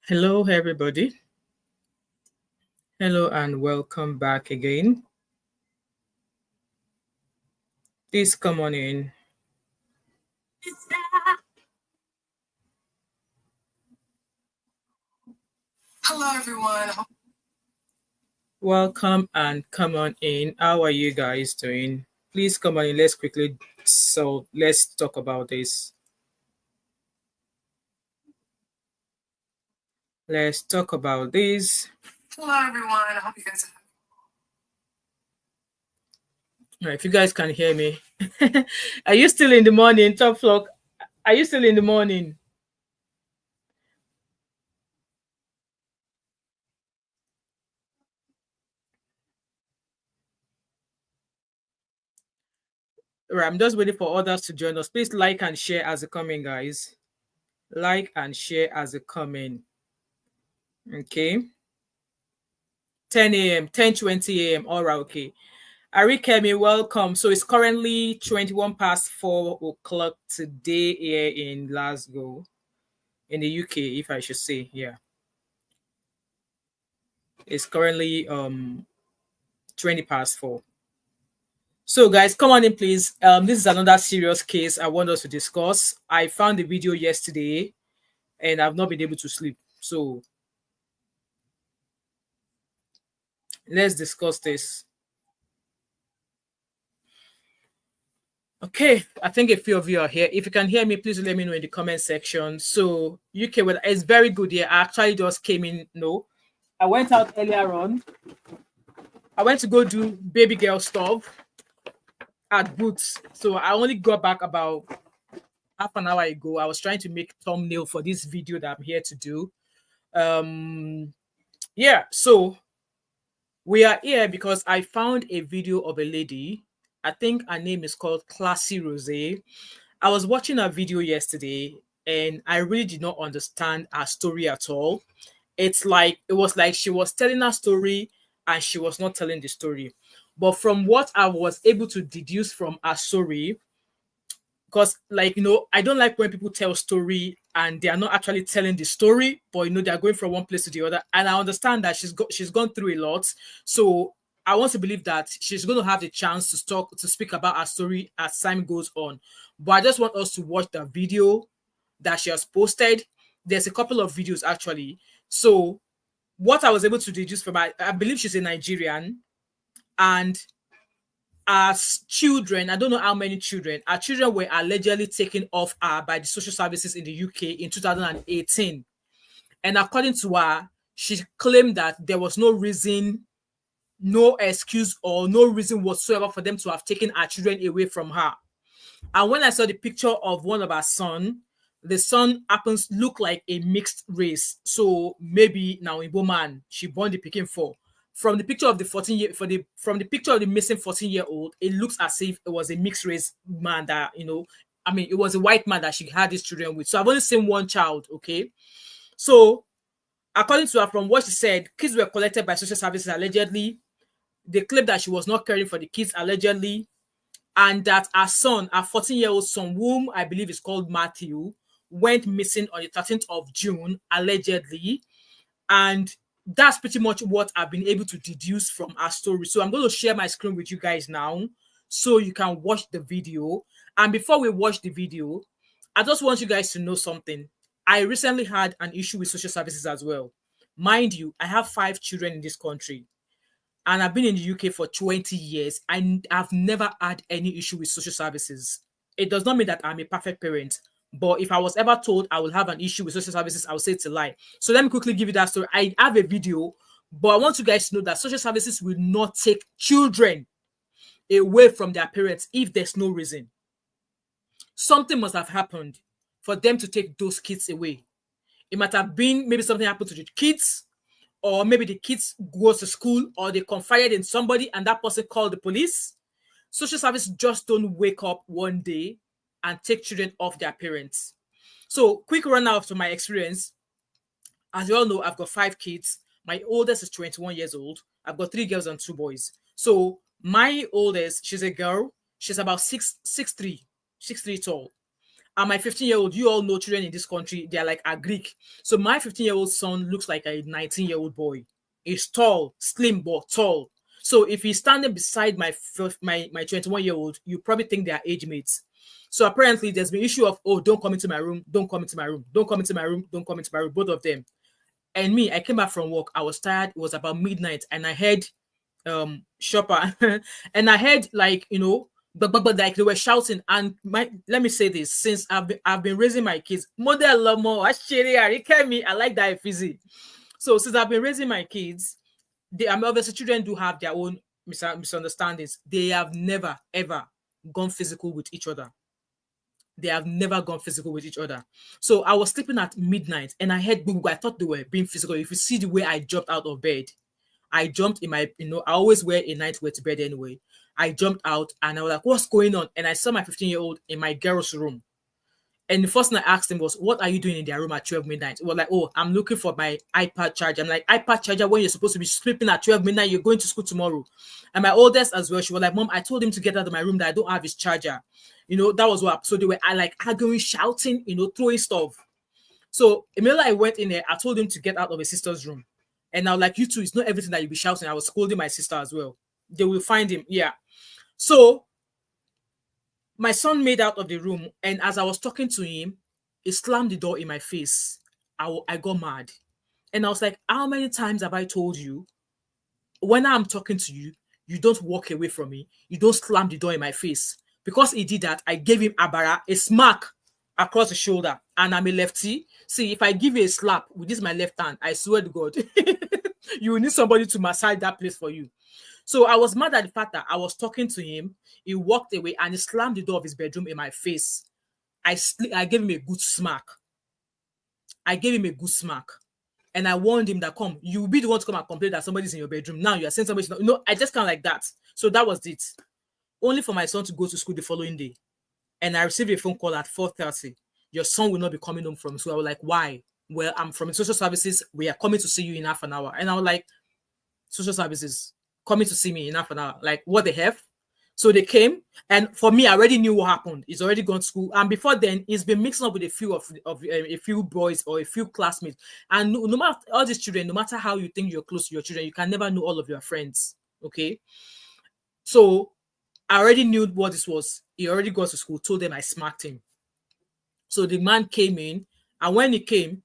Hello, everybody. Hello, and welcome back again. Please come on in. Hello, everyone. Welcome and come on in. How are you guys doing? Please come on in. Let's talk about this. Let's talk about this. Hello, everyone. I hope you guys are. If you guys can hear me, are you still in the morning? Top flock. Are you still in the morning? Right, I'm just waiting for others to join us. Please like and share as they come in, guys. Like and share as they come in. Okay. 10 a.m., 10:20 a.m. All right, okay. Arikemi, welcome. So it's currently 21 past 4 o'clock today here in Glasgow, in the UK, if I should say. Yeah. It's currently 20 past 4. So guys, come on in, please. This is another serious case I want us to discuss. I found the video yesterday and I've not been able to sleep. So let's discuss this. Okay, I think a few of you are here. If you can hear me, please let me know in the comment section. So UK, well, it's very good here. I actually just came in. No, I went out earlier on. I went to go do baby girl stuff at Boots. So I only got back about half an hour ago. I was trying to make thumbnail for this video that I'm here to do. Yeah, so we are here because I found a video of a lady. I think her name is called Classy Rose. I was watching her video yesterday and I really did not understand her story at all. It was like she was telling her story and she was not telling the story. But from what I was able to deduce from her story, because I don't like when people tell story and they are not actually telling the story, but they're going from one place to the other. And I understand that she's gone through a lot. So I want to believe that she's going to have the chance to speak about her story as time goes on. But I just want us to watch the video that she has posted. There's a couple of videos actually. So what I was able to deduce from her, I believe she's a Nigerian, and as children, I don't know how many children, our children were allegedly taken off her by the social services in the UK in 2018. And according to her, she claimed that there was no reason, no excuse, or no reason whatsoever for them to have taken our children away from her. And when I saw the picture of one of her son, the son happens look like a mixed race. So maybe now Igbo man, she born the picking for. From the picture of the 14 year from the picture of the missing 14-year-old, it looks as if it was a mixed race man that, I mean, it was a white man that she had these children with. So I've only seen one child, okay? So according to her, from what she said, kids were collected by social services allegedly. They claimed that she was not caring for the kids allegedly, and that her son, her 14-year-old son, whom I believe is called Matthew, went missing on the 13th of June, allegedly. And that's pretty much what I've been able to deduce from our story. So I'm going to share my screen with you guys now so you can watch the video. And before we watch the video, I just want you guys to know something. I recently had an issue with social services as well. Mind you, I have 5 children in this country and I've been in the UK for 20 years. I've never had any issue with social services. It does not mean that I'm a perfect parent, but if I was ever told I will have an issue with social services, I would say it's a lie. So let me quickly give you that story. I have a video, but I want you guys to know that social services will not take children away from their parents if there's no reason. Something must have happened for them to take those kids away. It might have been maybe something happened to the kids, or maybe the kids go to school, or they confided in somebody and that person called the police. Social service just don't wake up one day and take children off their parents. So quick run out of my experience. As you all know, I've got 5 kids. My oldest is 21 years old. I've got 3 girls and 2 boys. So my oldest, she's a girl. She's about 6'3", 6'3" tall. And my 15-year-old, you all know children in this country, they're like a Greek. So my 15-year-old son looks like a 19-year-old boy. He's tall, slim, but tall. So if he's standing beside my 21-year-old, you probably think they are age mates. So apparently there's been issue of, oh, don't come into my room, don't come into my room, don't come into my room, don't come into my room, both of them. And me, I came back from work. I was tired. It was about midnight, and I heard shopper and I heard like, but like they were shouting. And let me say this, since I've been raising my kids, model love more I like that fizzy. So since I've been raising my kids, obviously children do have their own misunderstandings. They have never ever gone physical with each other. They have never gone physical with each other. So I was sleeping at midnight and I heard boom. I thought they were being physical. If you see the way I jumped out of bed, I jumped in my, I always wear a nightwear to bed anyway. I jumped out and I was like, what's going on? And I saw my 15-year-old in my girl's room. And the first thing I asked him was, what are you doing in their room at 12 midnight? It was like, oh, I'm looking for my iPad charger. I'm like, iPad charger, when you're supposed to be sleeping at 12 midnight, you're going to school tomorrow. And my oldest as well, she was like, Mom, I told him to get out of my room that I don't have his charger. That was what, so they were like arguing, shouting, throwing stuff. So immediately I went in there, I told him to get out of his sister's room. And I was like, you two, it's not everything that you'll be shouting. I was scolding my sister as well. They will find him. Yeah. So my son made out of the room. And as I was talking to him, he slammed the door in my face. I got mad. And I was like, how many times have I told you, when I'm talking to you, you don't walk away from me. You don't slam the door in my face. Because he did that, I gave him a smack across the shoulder. And I'm a lefty. See, if I give you a slap with this my left hand, I swear to God, you will need somebody to massage that place for you. So I was mad at the fact that I was talking to him. He walked away and he slammed the door of his bedroom in my face. I gave him a good smack. And I warned him that, come, you'll be the one to come and complain that somebody's in your bedroom. Now you are saying somebody's not. I just kind of like that. So that was it. Only for my son to go to school the following day. And I received a phone call at 4:30. Your son will not be coming home from school. I was like, why? Well, I'm from social services. We are coming to see you in half an hour. And I was like, social services coming to see me in half an hour. Like, what the hell? So they came, and for me, I already knew what happened. He's already gone to school, and before then, he's been mixing up with a few boys or a few classmates. And no matter all these children, no matter how you think you're close to your children, you can never know all of your friends. Okay, so I already knew what this was. He already got to school. Told them I smacked him. So the man came in, and when he came,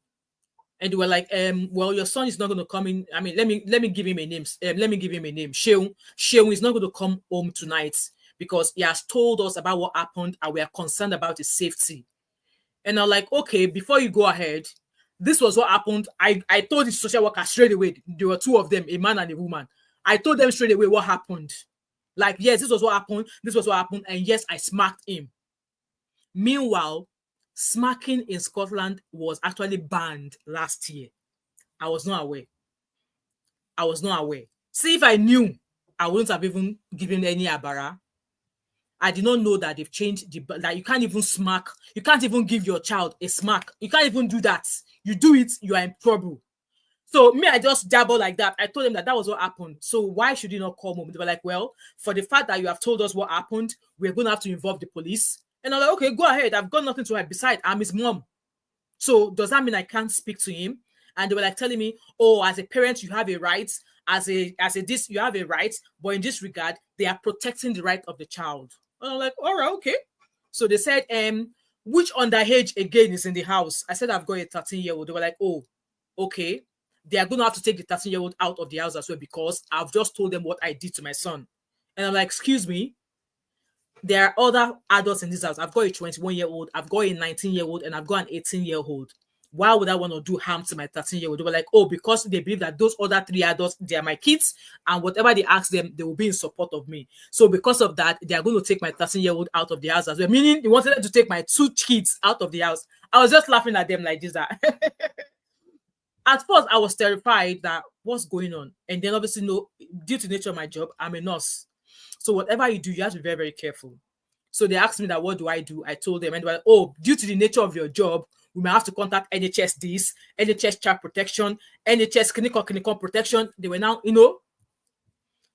and they were like, well, your son is not going to come in. I mean, let me give him a name. Let me give him a name. Sheung is not going to come home tonight because he has told us about what happened and we are concerned about his safety. And I'm like, okay, before you go ahead, this was what happened. I told the social worker straight away. There were two of them, a man and a woman. I told them straight away what happened. Like, yes, this was what happened. This was what happened. And yes, I smacked him. Meanwhile, smacking in Scotland was actually banned last year. I was not aware. See, if I knew, I wouldn't have even given any abara. I did not know that they've changed that you can't even smack. You can't even give your child a smack. You can't even do that. You do it, you are in trouble. So me, I just dabbled like that. I told them that was what happened. So why should you not call home? They were like, well, for the fact that you have told us what happened, we're going to have to involve the police. And I'm like, okay, go ahead. I've got nothing to hide. Besides, I'm his mom. So does that mean I can't speak to him? And they were like telling me, oh, as a parent, you have a right. As a this, you have a right. But in this regard, they are protecting the right of the child. And I'm like, all right, okay. So they said, which underage again is in the house? I said, I've got a 13-year-old. They were like, oh, okay. They are going to have to take the 13-year-old out of the house as well because I've just told them what I did to my son. And I'm like, excuse me. There are other adults in this house. I've got a 21-year-old, I've got a 19-year-old, and I've got an 18-year-old. Why would I want to do harm to my 13-year-old? They were like, oh, because they believe that those other three adults, they are my kids, and whatever they ask them, they will be in support of me. So because of that, they are going to take my 13-year-old out of the house as well. Meaning they wanted them to take my two kids out of the house. I was just laughing at them like this. At first, I was terrified that what's going on. And then obviously, due to the nature of my job, I'm a nurse. So whatever you do, you have to be very, very careful. So they asked me that, what do? I told them, and they were like, oh, due to the nature of your job, we may have to contact NHS this, NHS child protection, NHS clinical protection. They were now,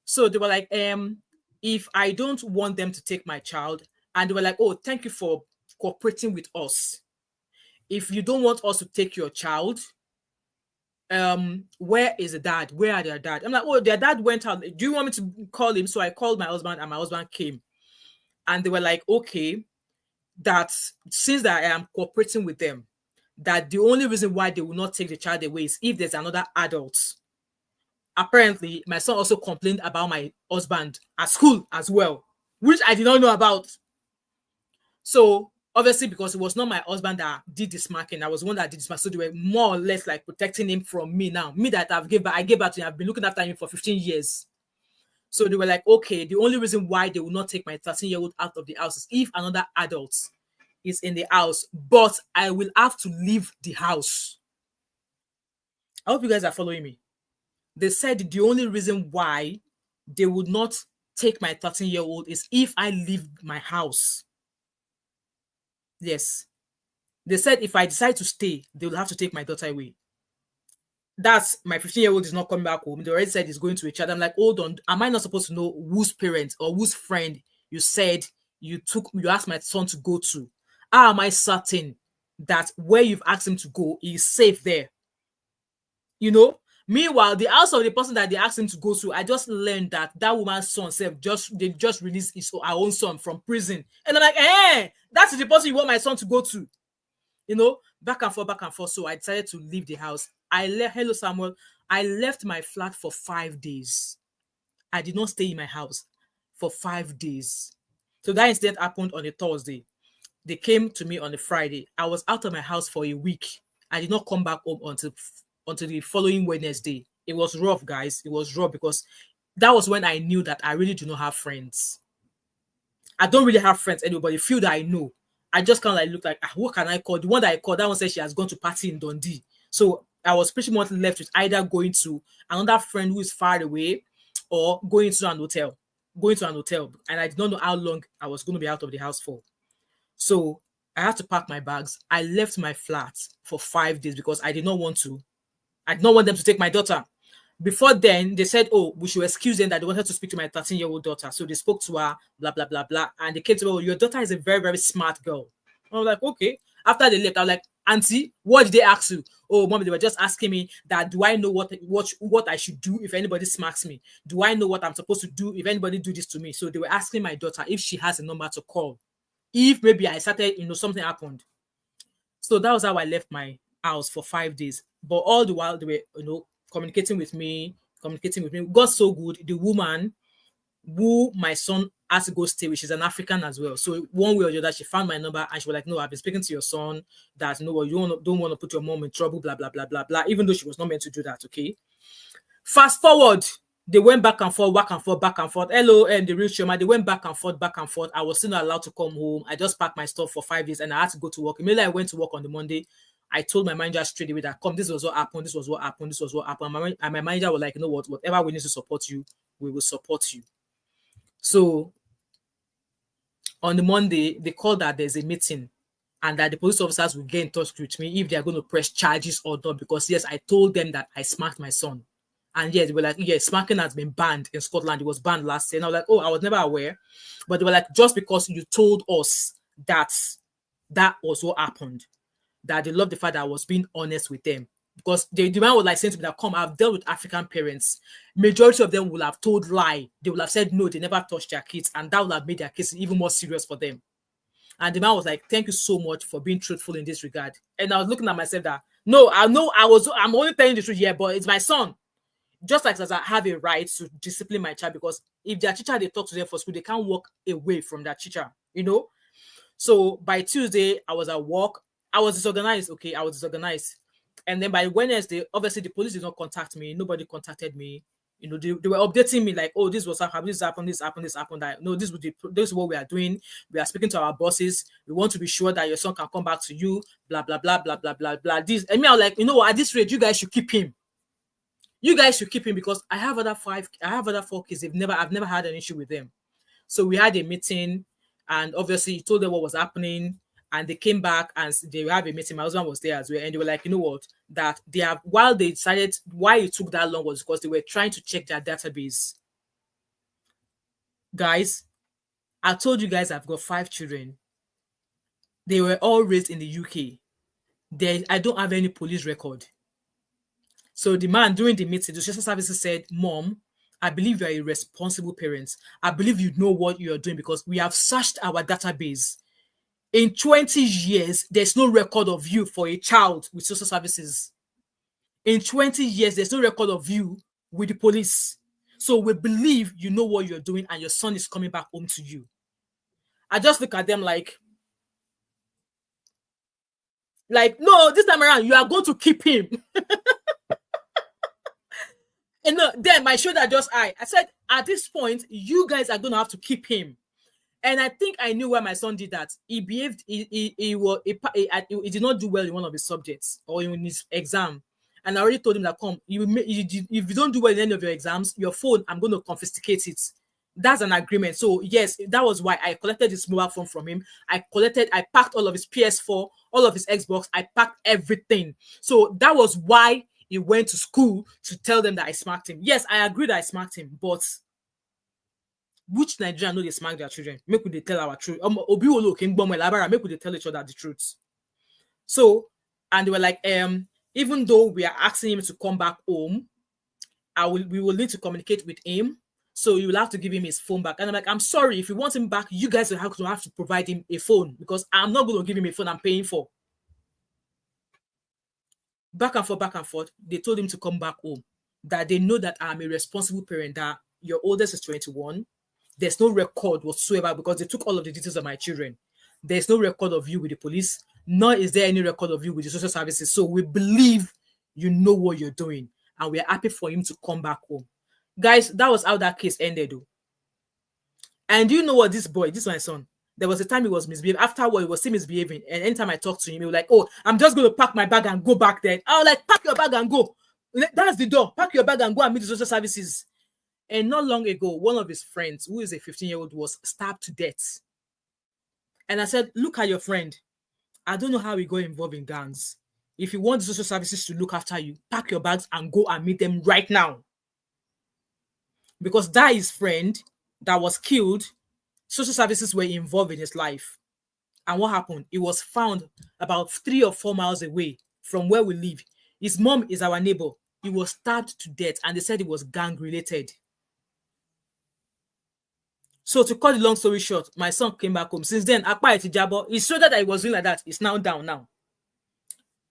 So they were like, if I don't want them to take my child, and they were like, oh, thank you for cooperating with us. If you don't want us to take your child, where is the dad? Where are their dad? I'm like, oh, their dad went out. Do you want me to call him? So I called my husband, and my husband came. And they were like, okay, that since that I am cooperating with them, that the only reason why they will not take the child away is if there's another adult. Apparently, my son also complained about my husband at school as well, which I did not know about. So obviously, because it was not my husband that did the smacking, I was the one that did the smacking. So they were more or less like protecting him from me now. Me that I gave back to him. I've been looking after him for 15 years. So they were like, okay, the only reason why they will not take my 13-year-old out of the house is if another adult is in the house, but I will have to leave the house. I hope you guys are following me. They said the only reason why they would not take my 13-year-old is if I leave my house. Yes. They said if I decide to stay, they will have to take my daughter away. That's my 15-year-old is not coming back home. They already said he's going to a child. I'm like, hold on. Am I not supposed to know whose parent or whose friend you said you asked my son to go to? How am I certain that where you've asked him to go is safe there? You know? Meanwhile, the house of the person that they asked him to go to, I just learned that woman's son they just released our own son from prison. And I'm like, that's the person you want my son to go to. You know, back and forth. So I decided to leave the house. Hello, Samuel. I left my flat for 5 days. I did not stay in my house for 5 days. So that incident happened on a Thursday. They came to me on a Friday. I was out of my house for a week. I did not come back home until the following Wednesday. It was rough, guys. It was rough because that was when I knew that I really do not have friends. I don't really have friends anymore, but the few that I know, I just kind of like look like, what can I call? The one that I called, that one said she has gone to party in Dundee. So I was pretty much left with either going to another friend who is far away or going to an hotel. And I did not know how long I was going to be out of the house for. So I had to pack my bags. I left my flat for 5 days because I did not want them to take my daughter. Before then, they said, oh, we should excuse them that they wanted to speak to my 13-year-old daughter. So they spoke to her, blah, blah, blah, blah. And they came to me, oh, your daughter is a very, very smart girl. I was like, okay. After they left, I was like, auntie, what did they ask you? Oh, mommy, they were just asking me that, do I know what I should do if anybody smacks me? Do I know what I'm supposed to do if anybody do this to me? So they were asking my daughter if she has a number to call. If maybe I started, something happened. So that was how I left my house for 5 days. But all the while, they were, communicating with me. It got so good. The woman who my son has to go stay with, she's an African as well. So one way or the other, she found my number and she was like, no, I've been speaking to your son that, no, you don't want to put your mom in trouble, blah, blah, blah, blah, blah, even though she was not meant to do that, okay? Fast forward, they went back and forth. Hello, and the real Chioma, they went back and forth. I was still not allowed to come home. I just packed my stuff for 5 days and I had to go to work. Immediately I went to work on the Monday. I told my manager straight away that, this was what happened. And my manager was like, you know what, whatever we need to support you, we will support you. So on the Monday, they called that there's a meeting and that the police officers will get in touch with me if they are going to press charges or not. Because yes, I told them that I smacked my son. And yes, they were like, yes, smacking has been banned in Scotland. It was banned last year. And I was like, oh, I was never aware. But they were like, just because you told us that was what happened, that they loved the fact that I was being honest with them. Because the man was like saying to me that, I've dealt with African parents. Majority of them will have told lie. They will have said no, they never touched their kids. And that would have made their case even more serious for them. And the man was like, thank you so much for being truthful in this regard. And I was looking at myself that, no, I'm only telling the truth here, but it's my son. Just like as I have a right to discipline my child, because if their teacher, they talk to them for school, they can't walk away from that teacher, So by Tuesday, I was at work. I was disorganized, okay? And then by Wednesday, obviously the police did not contact me. Nobody contacted me. They were updating me like, oh, this was happening, this happened. No, this is what we are doing. We are speaking to our bosses. We want to be sure that your son can come back to you, blah, blah, blah, blah, blah, blah, blah. This. And me, I was like, at this rate, you guys should keep him. Because I have other 4 kids. I've never had an issue with them. So we had a meeting and obviously he told them what was happening and they came back and they have a meeting. My husband was there as well. And they were like, you know what, that while they decided why it took that long was because they were trying to check their database. Guys, I told you guys I've got 5 children. They were all raised in the UK. I don't have any police record. So the man during the meeting, the social services said, Mom, I believe you are a responsible parent. I believe you know what you are doing because we have searched our database. In 20 years, there's no record of you for a child with social services. In 20 years, there's no record of you with the police. So we believe you know what you're doing and your son is coming back home to you. I just look at them like, no, this time around, you are going to keep him. And then my shoulder just I said, at this point, you guys are going to have to keep him. And I think I knew why my son did that. He behaved, he did not do well in one of his subjects or in his exam. And I already told him that, if you don't do well in any of your exams, your phone, I'm going to confiscate it. That's an agreement. So yes, that was why I collected his mobile phone from him. I packed all of his PS4, all of his Xbox. I packed everything. So that was why he went to school to tell them that I smacked him. Yes, I agree that I smacked him, but which Nigerian know they smack their children? Make they tell our truth. Make they tell each other the truth. So, and they were like, even though we are asking him to come back home, we will need to communicate with him. So you will have to give him his phone back. And I'm like, I'm sorry, if you want him back, you guys will have to provide him a phone because I'm not going to give him a phone I'm paying for. Back and forth, they told him to come back home. That they know that I'm a responsible parent, that your oldest is 21. There's no record whatsoever because they took all of the details of my children. There's no record of you with the police, nor is there any record of you with the social services. So we believe you know what you're doing, and we're happy for him to come back home. Guys, that was how that case ended, though. And you know what, this my son, there was a time he was misbehaving. Afterward, he was still misbehaving. And anytime I talked to him, he was like, oh, I'm just going to pack my bag and go back there. I was like, pack your bag and go. That's the door. Pack your bag and go and meet the social services. And not long ago, one of his friends, who is a 15-year-old, was stabbed to death. And I said, look at your friend. I don't know how he got involved in gangs. If you want the social services to look after you, pack your bags and go and meet them right now. Because that his friend that was killed, social services were involved in his life. And what happened? He was found about 3 or 4 miles away from where we live. His mom is our neighbor. He was stabbed to death and they said it was gang related. So to cut the long story short, my son came back home. Since then, he showed that he was doing like that. It's now down now.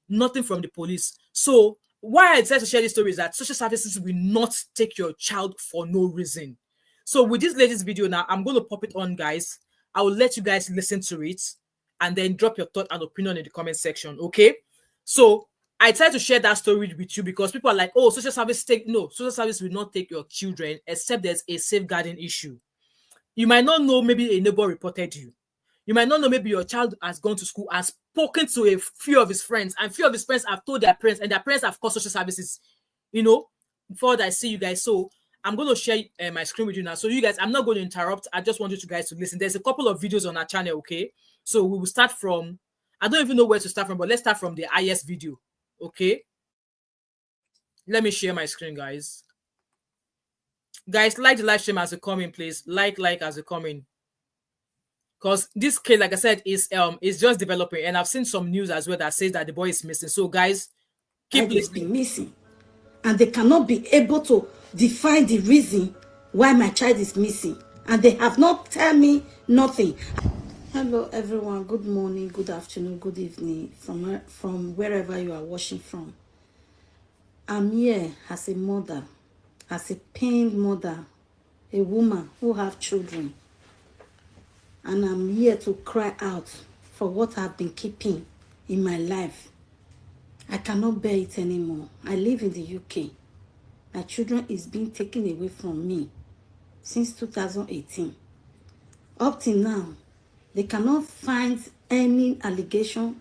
Nothing from the police. So why I decided to share this story is that social services will not take your child for no reason. So with this latest video now, I'm going to pop it on, guys. I will let you guys listen to it and then drop your thought and opinion in the comment section, okay? So I tried to share that story with you because people are like, oh, social service will not take your children except there's a safeguarding issue. You might not know, maybe a neighbor reported you. You might not know, maybe your child has gone to school, has spoken to a few of his friends, and few of his friends have told their parents, and their parents have called social services, before I see you guys. So I'm going to share my screen with you now. So you guys, I'm not going to interrupt. I just want you guys to listen. There's a couple of videos on our channel, okay? So we will start from, I don't even know where to start from, but let's start from the highest video, okay? Let me share my screen, guys. Guys, like the live stream as it come in, please. Like as it come in. Because this case, like I said, is just developing. And I've seen some news as well that says that the boy is missing. So guys, keep listening. Missing. And they cannot be able to define the reason why my child is missing. And they have not tell me nothing. Hello everyone, good morning, good afternoon, good evening from wherever you are watching from. I'm here as a mother, as a pained mother, a woman who have children. And I'm here to cry out for what I've been keeping in my life. I cannot bear it anymore. I live in the UK. My children is being taken away from me since 2018. Up till now, they cannot find any allegation.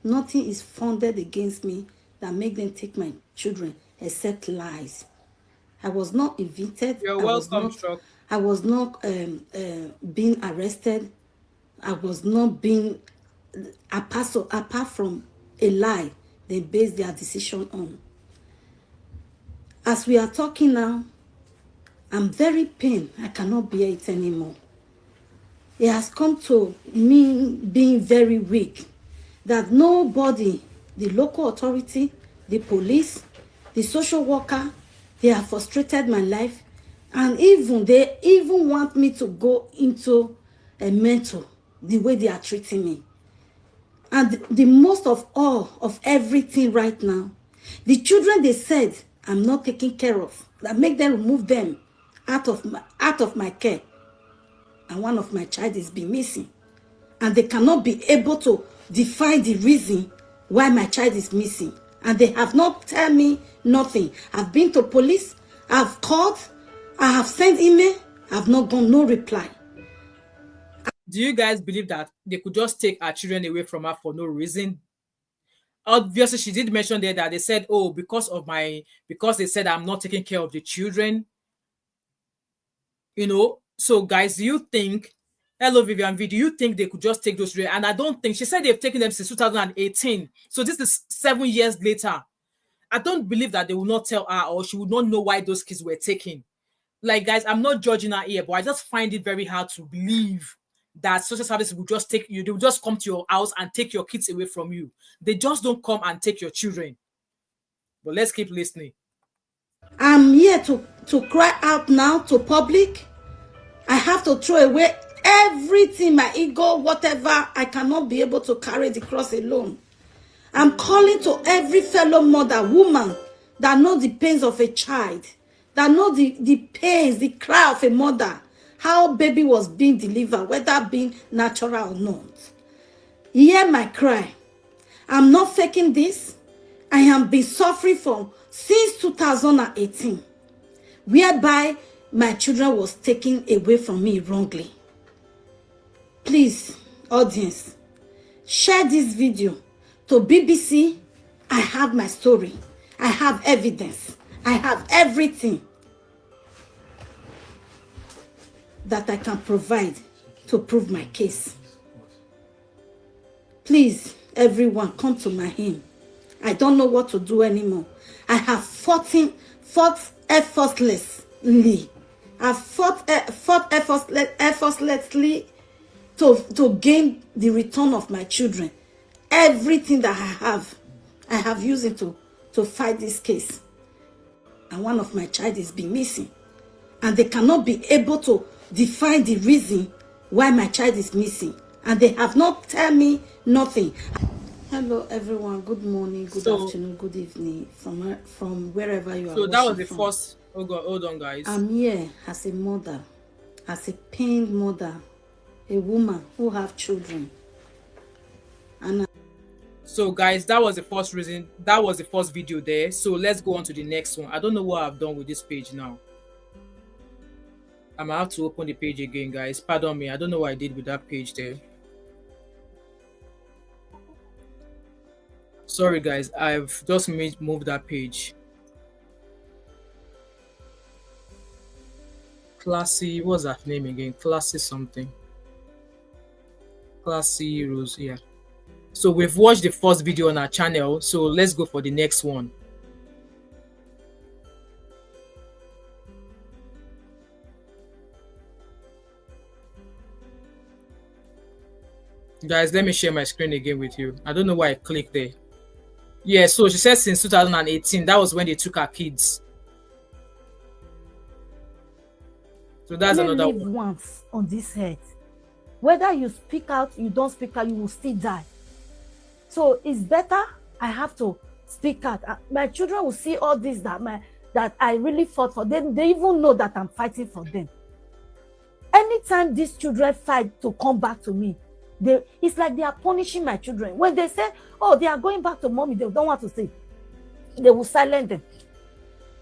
Nothing is funded against me that make them take my children except lies. I was not evicted. You're welcome, Chuck. I was not being arrested. I was not being, apart from a lie they base their decision on. As we are talking now, I'm very pained. I cannot bear it anymore. it has come to me being very weak, that nobody, the local authority, the police, the social worker, they have frustrated my life, and even they even want me to go into a mental, the way they are treating me. And the most of all of everything right now, the children they said I'm not taking care of, that make them remove them out of my care, and one of my child is being missing, and they cannot be able to define the reason why my child is missing, and they have not tell me nothing. I've been to police, I've called, I have sent email, I've not got no reply. Do you guys believe that they could just take our children away from her for no reason? Obviously, she did mention there that they said, oh, because they said I'm not taking care of the children. So guys, do you think, hello Vivian V, do you think they could just take those children? And I don't think, she said they've taken them since 2018. So this is 7 years later. I don't believe that they will not tell her, or she would not know why those kids were taken. Like, guys, I'm not judging her here, but I just find it very hard to believe that social services will just take you. They will just come to your house and take your kids away from you. They just don't come and take your children. But let's keep listening. I'm here to cry out now to public. I have to throw away everything, my ego, whatever. I cannot be able to carry the cross alone. I'm calling to every fellow mother, woman, that know the pains of a child, that know the pains, the cry of a mother, how baby was being delivered, whether being natural or not. Hear my cry. I'm not faking this. I have been suffering from since 2018, whereby my children was taken away from me wrongly. Please, audience, share this video to BBC. I have my story. I have evidence. I have everything that I can provide to prove my case. Please, everyone, come to my aid. I don't know what to do anymore. I have fought effortlessly. I've fought effortlessly to gain the return of my children. Everything that I have used it to fight this case. And one of my child is being missing. And they cannot be able to define the reason why my child is missing. And they have not tell me nothing. Hello everyone, good morning, good afternoon, good evening from wherever you are. So that was the first. Oh God, hold on guys. I'm here as a mother, as a pained mother, a woman who have children. And so guys, that was the first reason, that was the first video there. So let's go on to the next one. I don't know what I've done with this page now. I'm gonna have to open the page again, guys. Pardon me, I don't know what I did with that page there. Sorry guys, I've just moved that page. Classy, what's that name again? Classy something. Classy Rose, yeah. So we've watched the first video on our channel, so let's go for the next one. Guys, let me share my screen again with you. I don't know why I clicked there. Yeah, so she said since 2018, that was when they took our kids. So that's another one. Once on this earth, whether you speak out, you don't speak out, you will still die. So it's better I have to speak out. My children will see all this that I really fought for them. They even know that I'm fighting for them. Anytime these children fight to come back to me, it's like they are punishing my children. When they say, oh, they are going back to mommy, they don't want to say, they will silence them.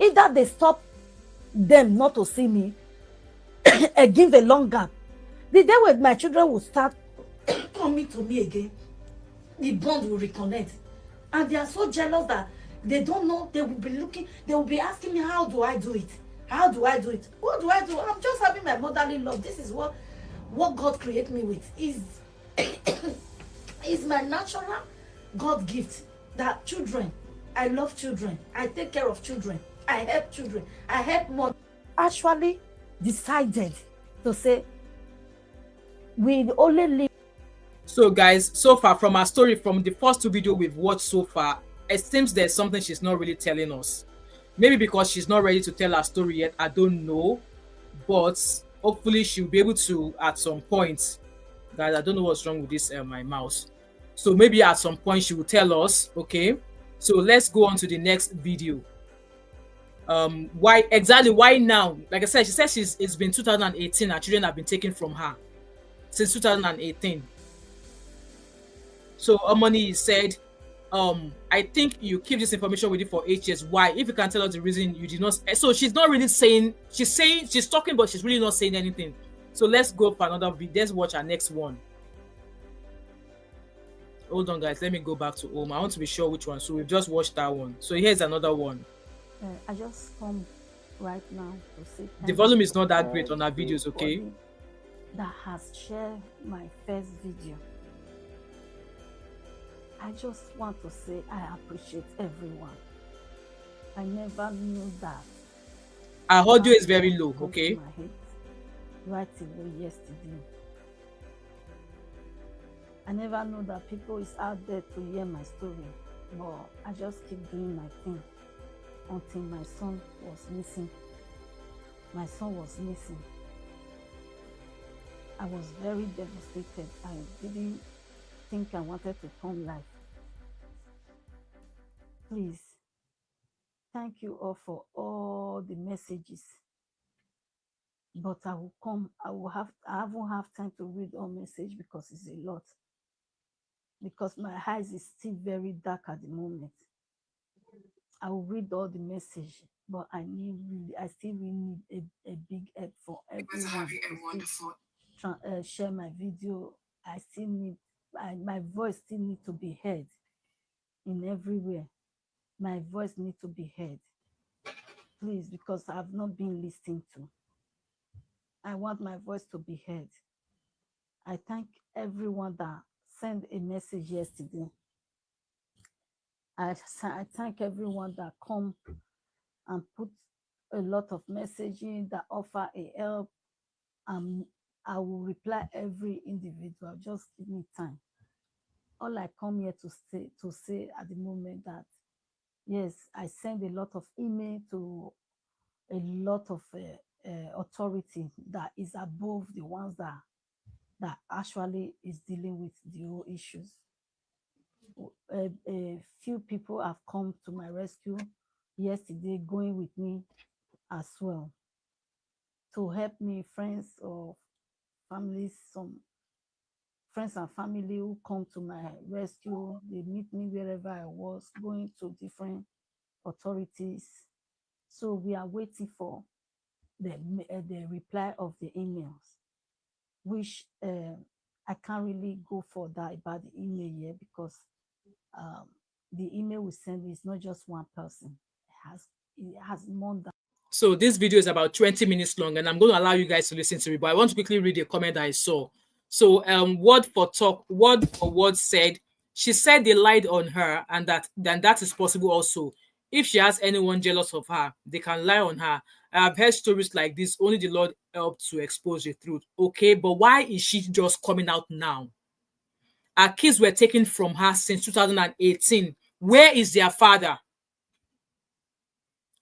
Either they stop them not to see me and give a long gap. The day when my children will start coming to me again, the bond will reconnect. And they are so jealous that they don't know. They will be looking, they will be asking me, how do I do it? How do I do it? What do I do? I'm just having my motherly love. This is what God created me with. Is my natural God gift. That children, I love children. I take care of children. I help children. I help more. Actually decided to say, We only live. So guys, so far from our story, from the first two videos we've watched so far, it seems there's something she's not really telling us. Maybe because she's not ready to tell her story yet, I don't know. But hopefully she'll be able to at some point. Guys, I don't know what's wrong with this my mouse. So maybe at some point she will tell us. Okay, so let's go on to the next video. Why now? Like I said, she says it's been 2018. Her children have been taken from her since 2018. So Omoni said, I think you keep this information with you for 8 years. Why? If you can tell us the reason you did not. So she's not really saying, she's talking, but she's really not saying anything. So let's go for another video. Let's watch our next one. Hold on, guys. Let me go back to home. I want to be sure which one. So we've just watched that one. So here's another one. I just come right now to say the volume is not that great on our videos, okay? That has shared my first video. I just want to say I appreciate everyone. I never knew that. Our audio is very low, okay? Right away yesterday. I never knew that people is out there to hear my story, but I just keep doing my thing until my son was missing. My son was missing. I was very devastated. I didn't think I wanted to come live. Please, thank you all for all the messages. But I will come. I won't have time to read all message because it's a lot. Because my eyes is still very dark at the moment. I will read all the message, but I still really need a big help for everyone to share my video. I still need my voice still need to be heard in everywhere. My voice needs to be heard, please, because I've not been listened to. I want my voice to be heard. I thank everyone that sent a message yesterday. I thank everyone that come and put a lot of messaging, that offer a help. I will reply every individual. Just give me time. All I come here to say at the moment that yes, I send a lot of email to a lot of authority that is above the ones that actually is dealing with the whole issues. A few people have come to my rescue yesterday, going with me as well to help me. Friends or families, some friends and family who come to my rescue, they meet me wherever I was, going to different authorities. So we are waiting for the reply of the emails, which I can't really go for that about the email yet because the email we send is not just one person. It has more than. So this video is about 20 minutes long, and I'm going to allow you guys to listen to it, but I want to quickly read a comment that I saw. So word for word said, she said they lied on her, and that is possible also. If she has anyone jealous of her, they can lie on her. I have heard stories like this. Only the Lord helped to expose the truth. Okay, but why is she just coming out now? Our kids were taken from her since 2018. Where is their father?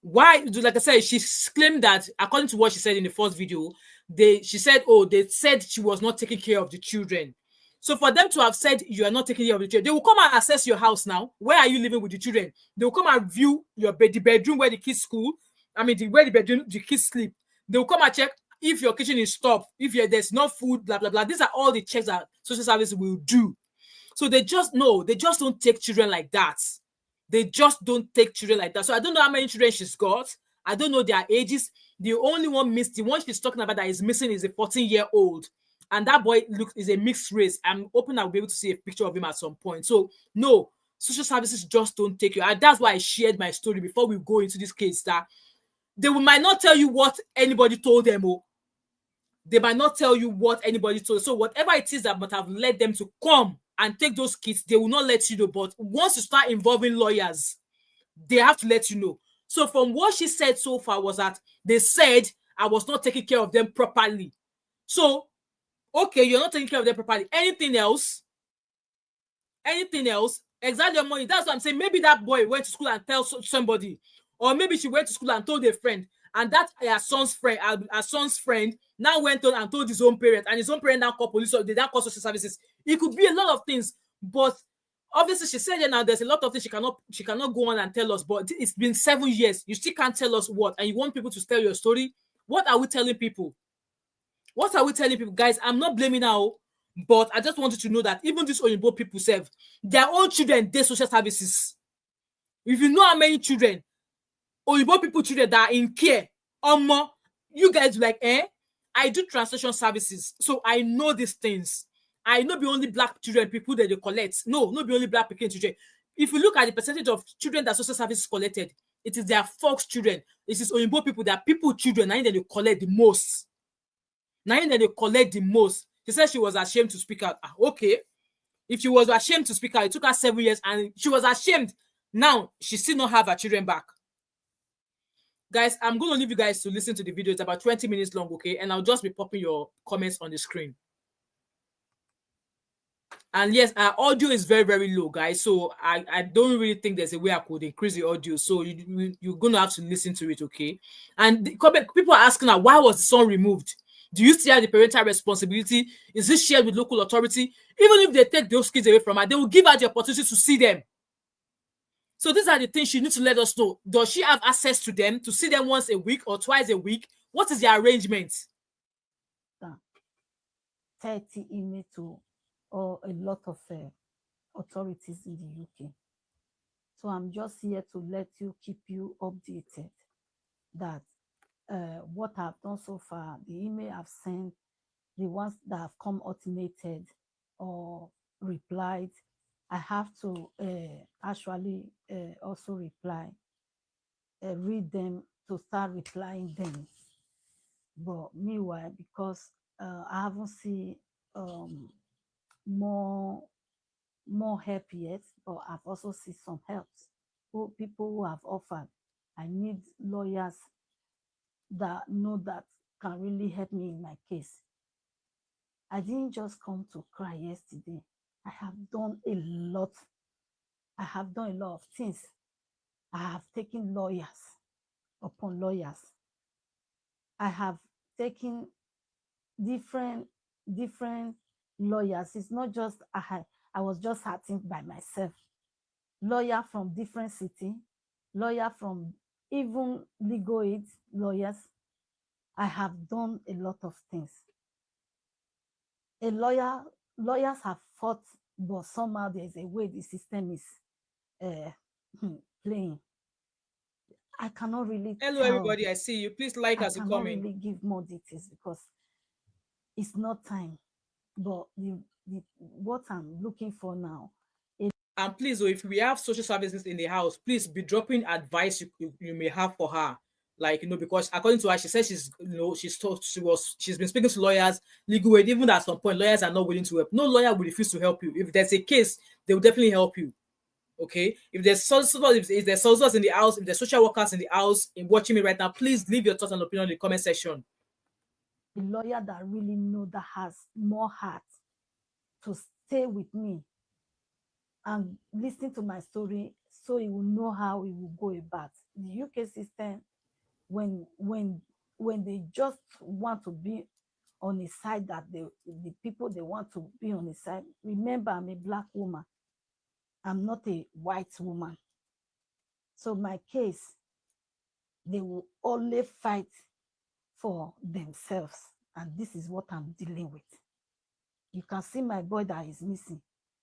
Why? Like I said, she claimed that according to what she said in the first video, she said, oh, they said she was not taking care of the children. So for them to have said you are not taking care of the children, they will come and assess your house now. Where are you living with the children? They will come and view the bedroom where the kids school. Where the bedroom the kids sleep. They will come and check if your kitchen is stopped, if there's no food, blah blah blah. These are all the checks that social services will do. So they just don't take children like that. They just don't take children like that. So I don't know how many children she's got. I don't know their ages. The only one missed, the one she's talking about that is missing is a 14-year-old. And that boy is a mixed race. I'm hoping I'll be able to see a picture of him at some point. So no, social services just don't take you. And that's why I shared my story before we go into this case, that they might not tell you what anybody told them. They might not tell you what anybody told. So whatever it is that might have led them to come and take those kids, they will not let you know. But once you start involving lawyers, they have to let you know. So from what she said so far was that they said I was not taking care of them properly. So Okay, you're not taking care of them properly. Anything else? Exactly your money. That's what I'm saying. Maybe that boy went to school and tell somebody, or maybe she went to school and told a friend, and that her son's friend now went on and told his own parent, and his own parent now called police, or they now call social services. It could be a lot of things, but obviously she said that now there's a lot of things she cannot go on and tell us. But it's been 7 years. You still can't tell us what, and you want people to tell your story. What are we telling people? What are we telling people? Guys, I'm not blaming her, but I just wanted to know that even these Oyinbo people serve their own children, they social services. If you know how many children, Oyinbo people children that are in care, you guys like, I do translation services, so I know these things. I know be only black children people that they collect. No, not be only black Pekin children. If you look at the percentage of children that social services collected, it is their folks children. It is Oyinbo people, that people children, and they collect the most. Now that they collect the most. She said she was ashamed to speak out. Okay. If she was ashamed to speak out, it took her 7 years and she was ashamed. Now, she still not have her children back. Guys, I'm going to leave you guys to listen to the video. It's about 20 minutes long, okay? And I'll just be popping your comments on the screen. And yes, our audio is very, very low, guys. So I don't really think there's a way I could increase the audio. So you're going to have to listen to it, okay? And people are asking her, why was the son removed? Do you still have the parental responsibility? Is this shared with local authority? Even if they take those kids away from her, they will give her the opportunity to see them. So these are the things she needs to let us know. Does she have access to them, to see them once a week or twice a week? What is the arrangement? 30 email to a lot of authorities in the UK. So I'm just here to keep you updated that what I've done so far, the email I've sent, the ones that have come automated or replied, I have to actually also reply, read them to start replying them. But meanwhile, because I haven't seen more help yet, but I've also seen some helps. People who have offered. I need lawyers that know that can really help me in my case. I didn't just come to cry yesterday. I have done a lot. I have done a lot of things. I have taken lawyers upon lawyers. I have taken different lawyers. It's not just I was just acting by myself. Lawyer from different city, lawyer from even legal aid lawyers. I have done a lot of things. Lawyers have fought, but somehow there's a way the system is playing. I cannot really Hello, everybody. I see you. Please like as you come in. I cannot really give more details because it's not time. But what I'm looking for now. And please, if we have social services in the house, please be dropping advice you may have for her. Like, because according to her, she says she's been speaking to lawyers, legal aid, even at some point, lawyers are not willing to help. No lawyer will refuse to help you. If there's a case, they will definitely help you. Okay? If there's solicitors in the house, if there's social workers in the house watching me right now, please leave your thoughts and opinion in the comment section. A lawyer that really knows, that has more heart to stay with me and listen to my story, so he will know how he will go about. The UK system, when they just want to be on the side that the people they want to be on the side. Remember, I'm a black woman. I'm not a white woman. So my case, they will only fight for themselves. And this is what I'm dealing with. You can see my boy that is missing.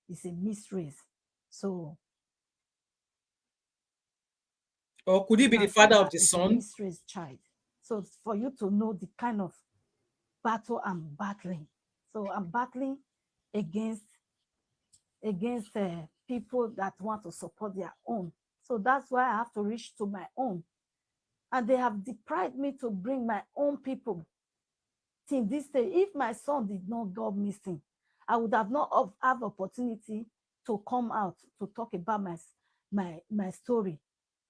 It's a mistrace. So, or could he be the father of the son? Mistrace child. So for you to know the kind of battle I'm battling. So I'm battling against people that want to support their own. So that's why I have to reach to my own. And they have deprived me to bring my own people. Till this day, if my son did not go missing, I would have not have opportunity to come out to talk about my story.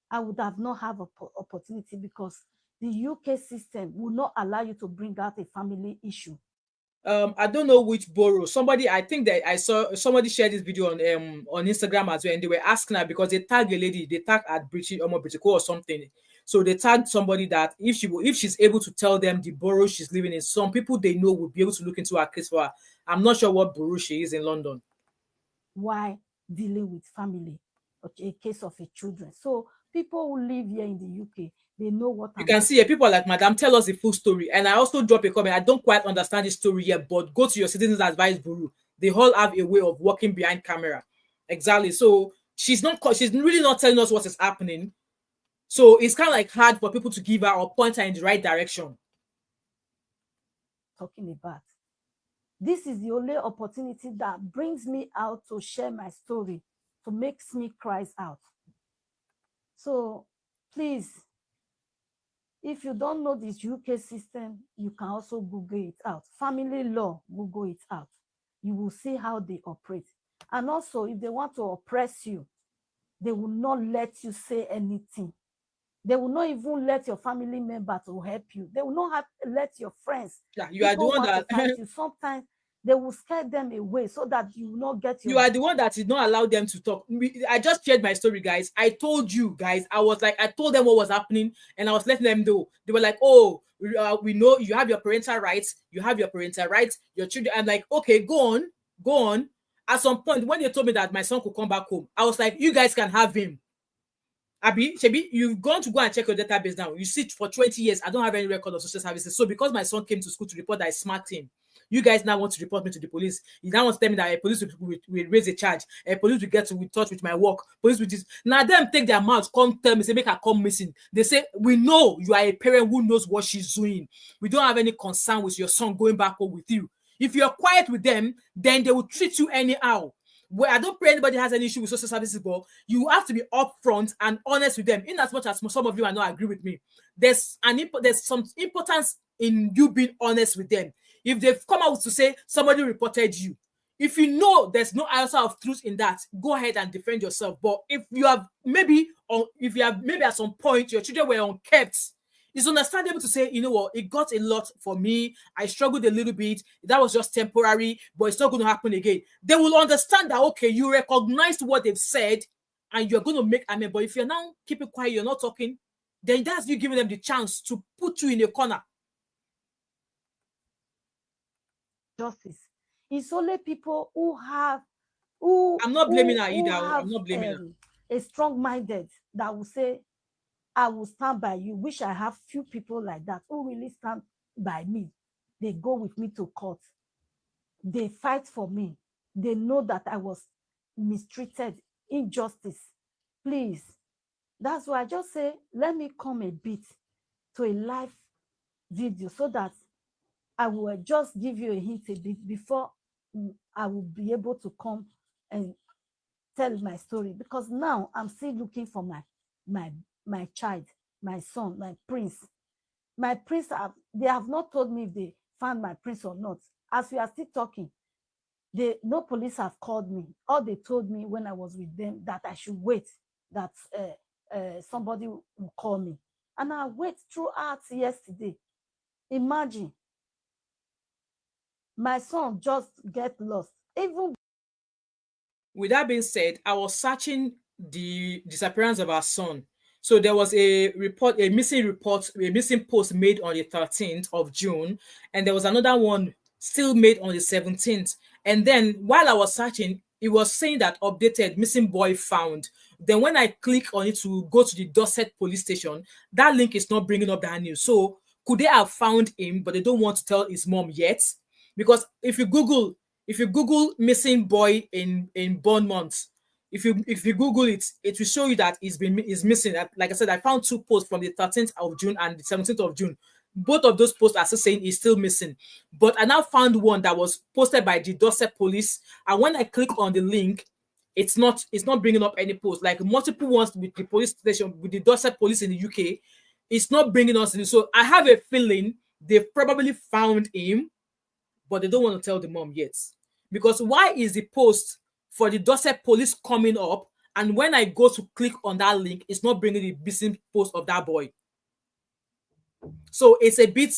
I would have not have opportunity because the UK system will not allow you to bring out a family issue. I don't know which borough. Somebody, I think that I saw somebody shared this video on Instagram as well, and they were asking her because they tagged a lady, they tagged at British or something. So they tagged somebody that if she's able to tell them the borough she's living in, some people they know would be able to look into her case for her. I'm not sure what borough she is in London. Why dealing with family, a case of a children? So people who live here in the UK, they know what you can see here, people are like, Madam, tell us the full story. And I also drop a comment. I don't quite understand the story yet, but go to your Citizens Advice Bureau. They all have a way of working behind camera. Exactly. So she's really not telling us what is happening. So it's kind of like hard for people to give her or point her in the right direction. Talking about. This is the only opportunity that brings me out to share my story, to makes me cry out. So please, if you don't know this UK system, you can also Google it out. Family law, Google it out. You will see how they operate. And also, if they want to oppress you, they will not let you say anything. They will not even let your family member to help you. They will not let your friends. Yeah, you are the one that you. Sometimes they will scare them away so that you will not get your. You are the one that did not allow them to talk. I just shared my story, guys. I told you guys. I told them what was happening, and I was letting them know. They were like, "Oh, we know you have your parental rights. You have your parental rights. Your children." I'm like, "Okay, go on, go on." At some point, when they told me that my son could come back home, I was like, "You guys can have him." Abi, Shebi, you've gone to go and check your database now. You see, for 20 years, I don't have any record of social services. So because my son came to school to report that I smacked him, you guys now want to report me to the police. You now want to tell me that a police will raise a charge. A police will get to in touch with my work. Police will just now them take their mouth, come tell me, say make her come missing. They say, we know you are a parent who knows what she's doing. We don't have any concern with your son going back home with you. If you're quiet with them, then they will treat you anyhow. Well, I don't pray anybody has any issue with social services, but you have to be upfront and honest with them. In as much as some of you are not agree with me, there's some importance in you being honest with them. If they've come out to say somebody reported you, if you know there's no answer of truth in that, go ahead and defend yourself. But if you have maybe at some point your children were unkept, it's understandable to say, you know what, it got a lot for me. I struggled a little bit. That was just temporary, but it's not going to happen again. They will understand that, okay, you recognized what they've said and you're going to make amends. But if you're now keeping quiet, you're not talking, then that's you giving them the chance to put you in a corner. Justice. It's only people who have, I'm not blaming her either. I'm not blaming her. A strong-minded that will say, I will stand by you. Wish I have few people like that who really stand by me. They go with me to court. They fight for me. They know that I was mistreated, injustice. Please. That's why I just say, let me come a bit to a live video so that I will just give you a hint a bit before I will be able to come and tell my story. Because now I'm still looking for my child, my son, my prince. My prince, they have not told me if they found my prince or not. As we are still talking, no police have called me. All they told me when I was with them that I should wait, that somebody will call me. And I wait throughout yesterday. Imagine, my son just get lost. Even with that being said, I was searching the disappearance of our son. So there was a missing post made on the 13th of June, and there was another one still made on the 17th. And then while I was searching, it was saying that updated missing boy found. Then when I click on it to go to the Dorset police station, that link is not bringing up that news. So could they have found him, but they don't want to tell his mom yet? Because if you Google missing boy in Bournemouth, if you Google it, it will show you that he's missing. Like I said, I found two posts from the 13th of June and the 17th of June. Both of those posts are still saying he's still missing. But I now found one that was posted by the Dorset police. And when I click on the link, it's not bringing up any post. Like multiple ones with the police station, with the Dorset police in the UK, it's not bringing us in. So I have a feeling they've probably found him, but they don't want to tell the mom yet. Because why is the post for the Dorset police coming up, and when I go to click on that link, it's not bringing the missing post of that boy? So it's a bit,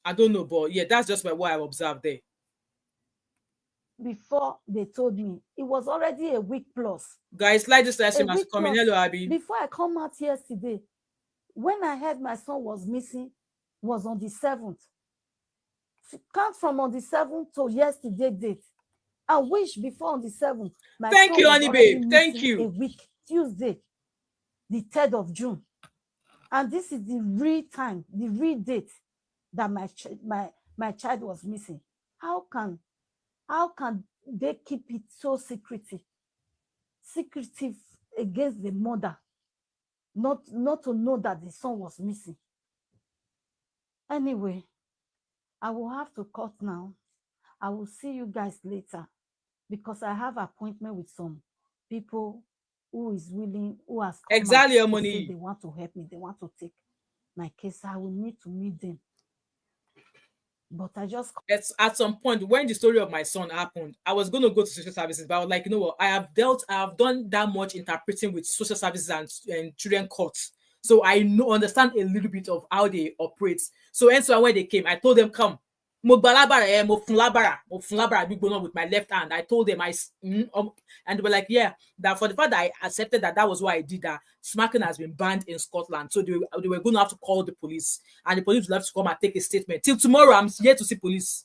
I don't know, but yeah, that's just what I observed there. Before they told me, it was already a week plus. Guys, like this live A stream as week coming. plus Hello, Abby. before I come out yesterday. When I heard my son was missing, was on the 7th. Count from on the 7th to yesterday date. I wish before on the 7th, my Thank son you, was honey already babe. Thank missing a you. week, Tuesday, the 3rd of June. And this is the real time, the real date that my child was missing. How can they keep it so secretive against the mother, not to know that the son was missing? Anyway, I will have to cut now. I will see you guys later because I have appointment with some people who has come out Exactly, your to say money. they want to help me. They want to take my case. I will need to meet them. But I just At some point when the story of my son happened, I was going to go to social services, but I was like, you know what, I have done that much interpreting with social services and children courts, so I understand a little bit of how they operate. So and so when they came, I told them, come, mo balabara mo fun labara big with my left hand. I told them and they were like, yeah, that for the fact that I accepted that was why I did that. Smacking has been banned in Scotland, so they were going to have to call the police, and the police will have to come and take a statement. Till tomorrow, I'm yet to see police.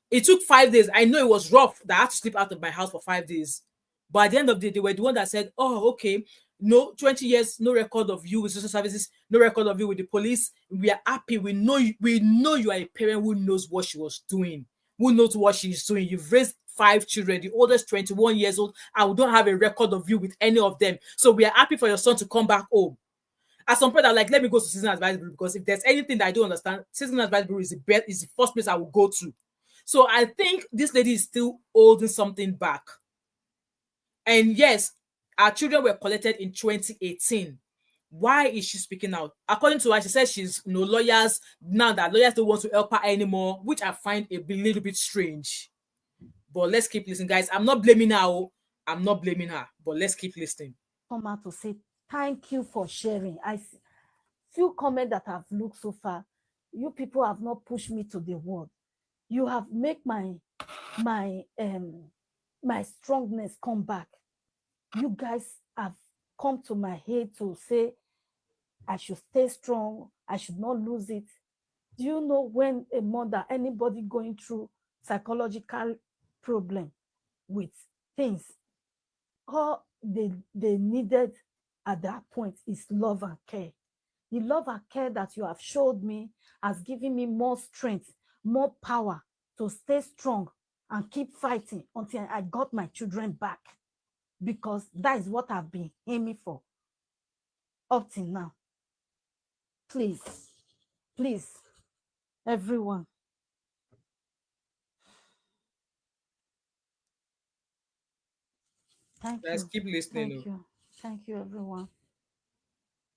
It took 5 days. I know it was rough that I had to sleep out of my house for 5 days. But at the end of the day, they were the one that said, oh, okay, no, 20 years, no record of you with social services, no record of you with the police. We are happy. We know you are a parent who knows what she was doing, who knows what she's doing. You've raised 5 children, the oldest 21 years old, and we don't have a record of you with any of them. So we are happy for your son to come back home. At some point, I'm like, let me go to Citizen Advice Bureau, because if there's anything that I don't understand, Citizen Advice Bureau is the first place I will go to. So I think this lady is still holding something back. And yes, our children were collected in 2018. Why is she speaking out? According to her, she says she's no lawyers now, that lawyers don't want to help her anymore, which I find a little bit strange. But let's keep listening, guys. I'm not blaming her. I'm not blaming her, but let's keep listening. come out to say thank you for sharing. I few comments that I've looked so far. You people have not pushed me to the wall. You have made my strongness come back. You guys have come to my head to say I should stay strong. I should not lose it. Do you know when a mother, anybody going through psychological problem with things, all they needed at that point is love and care. The love and care that you have showed me has given me more strength, more power to stay strong and keep fighting until I got my children back, because that is what I've been aiming for up till now. Please, everyone. Thank Let's you. keep listening. Thank you, everyone.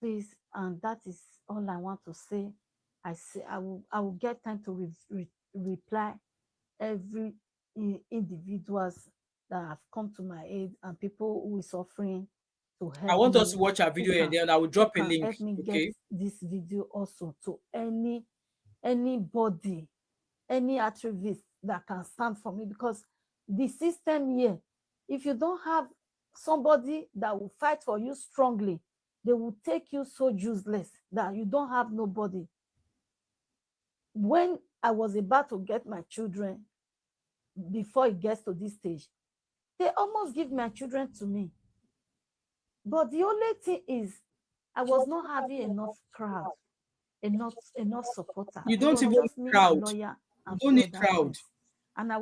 Please, and that is all I want to say. I will get time to reply every individuals that have come to my aid and people who is offering to I help want us me, to watch our video and then I will drop a link. help me get Okay. this video also to anybody, any activist that can stand for me, because the system here, if you don't have somebody that will fight for you strongly, they will take you so useless that you don't have nobody. When I was about to get my children, before it gets to this stage, they almost give my children to me. But the only thing is, I was not having enough crowd, enough supporter. You It don't was even just need me, my crowd. lawyer, You and don't few need other crowd. friends. And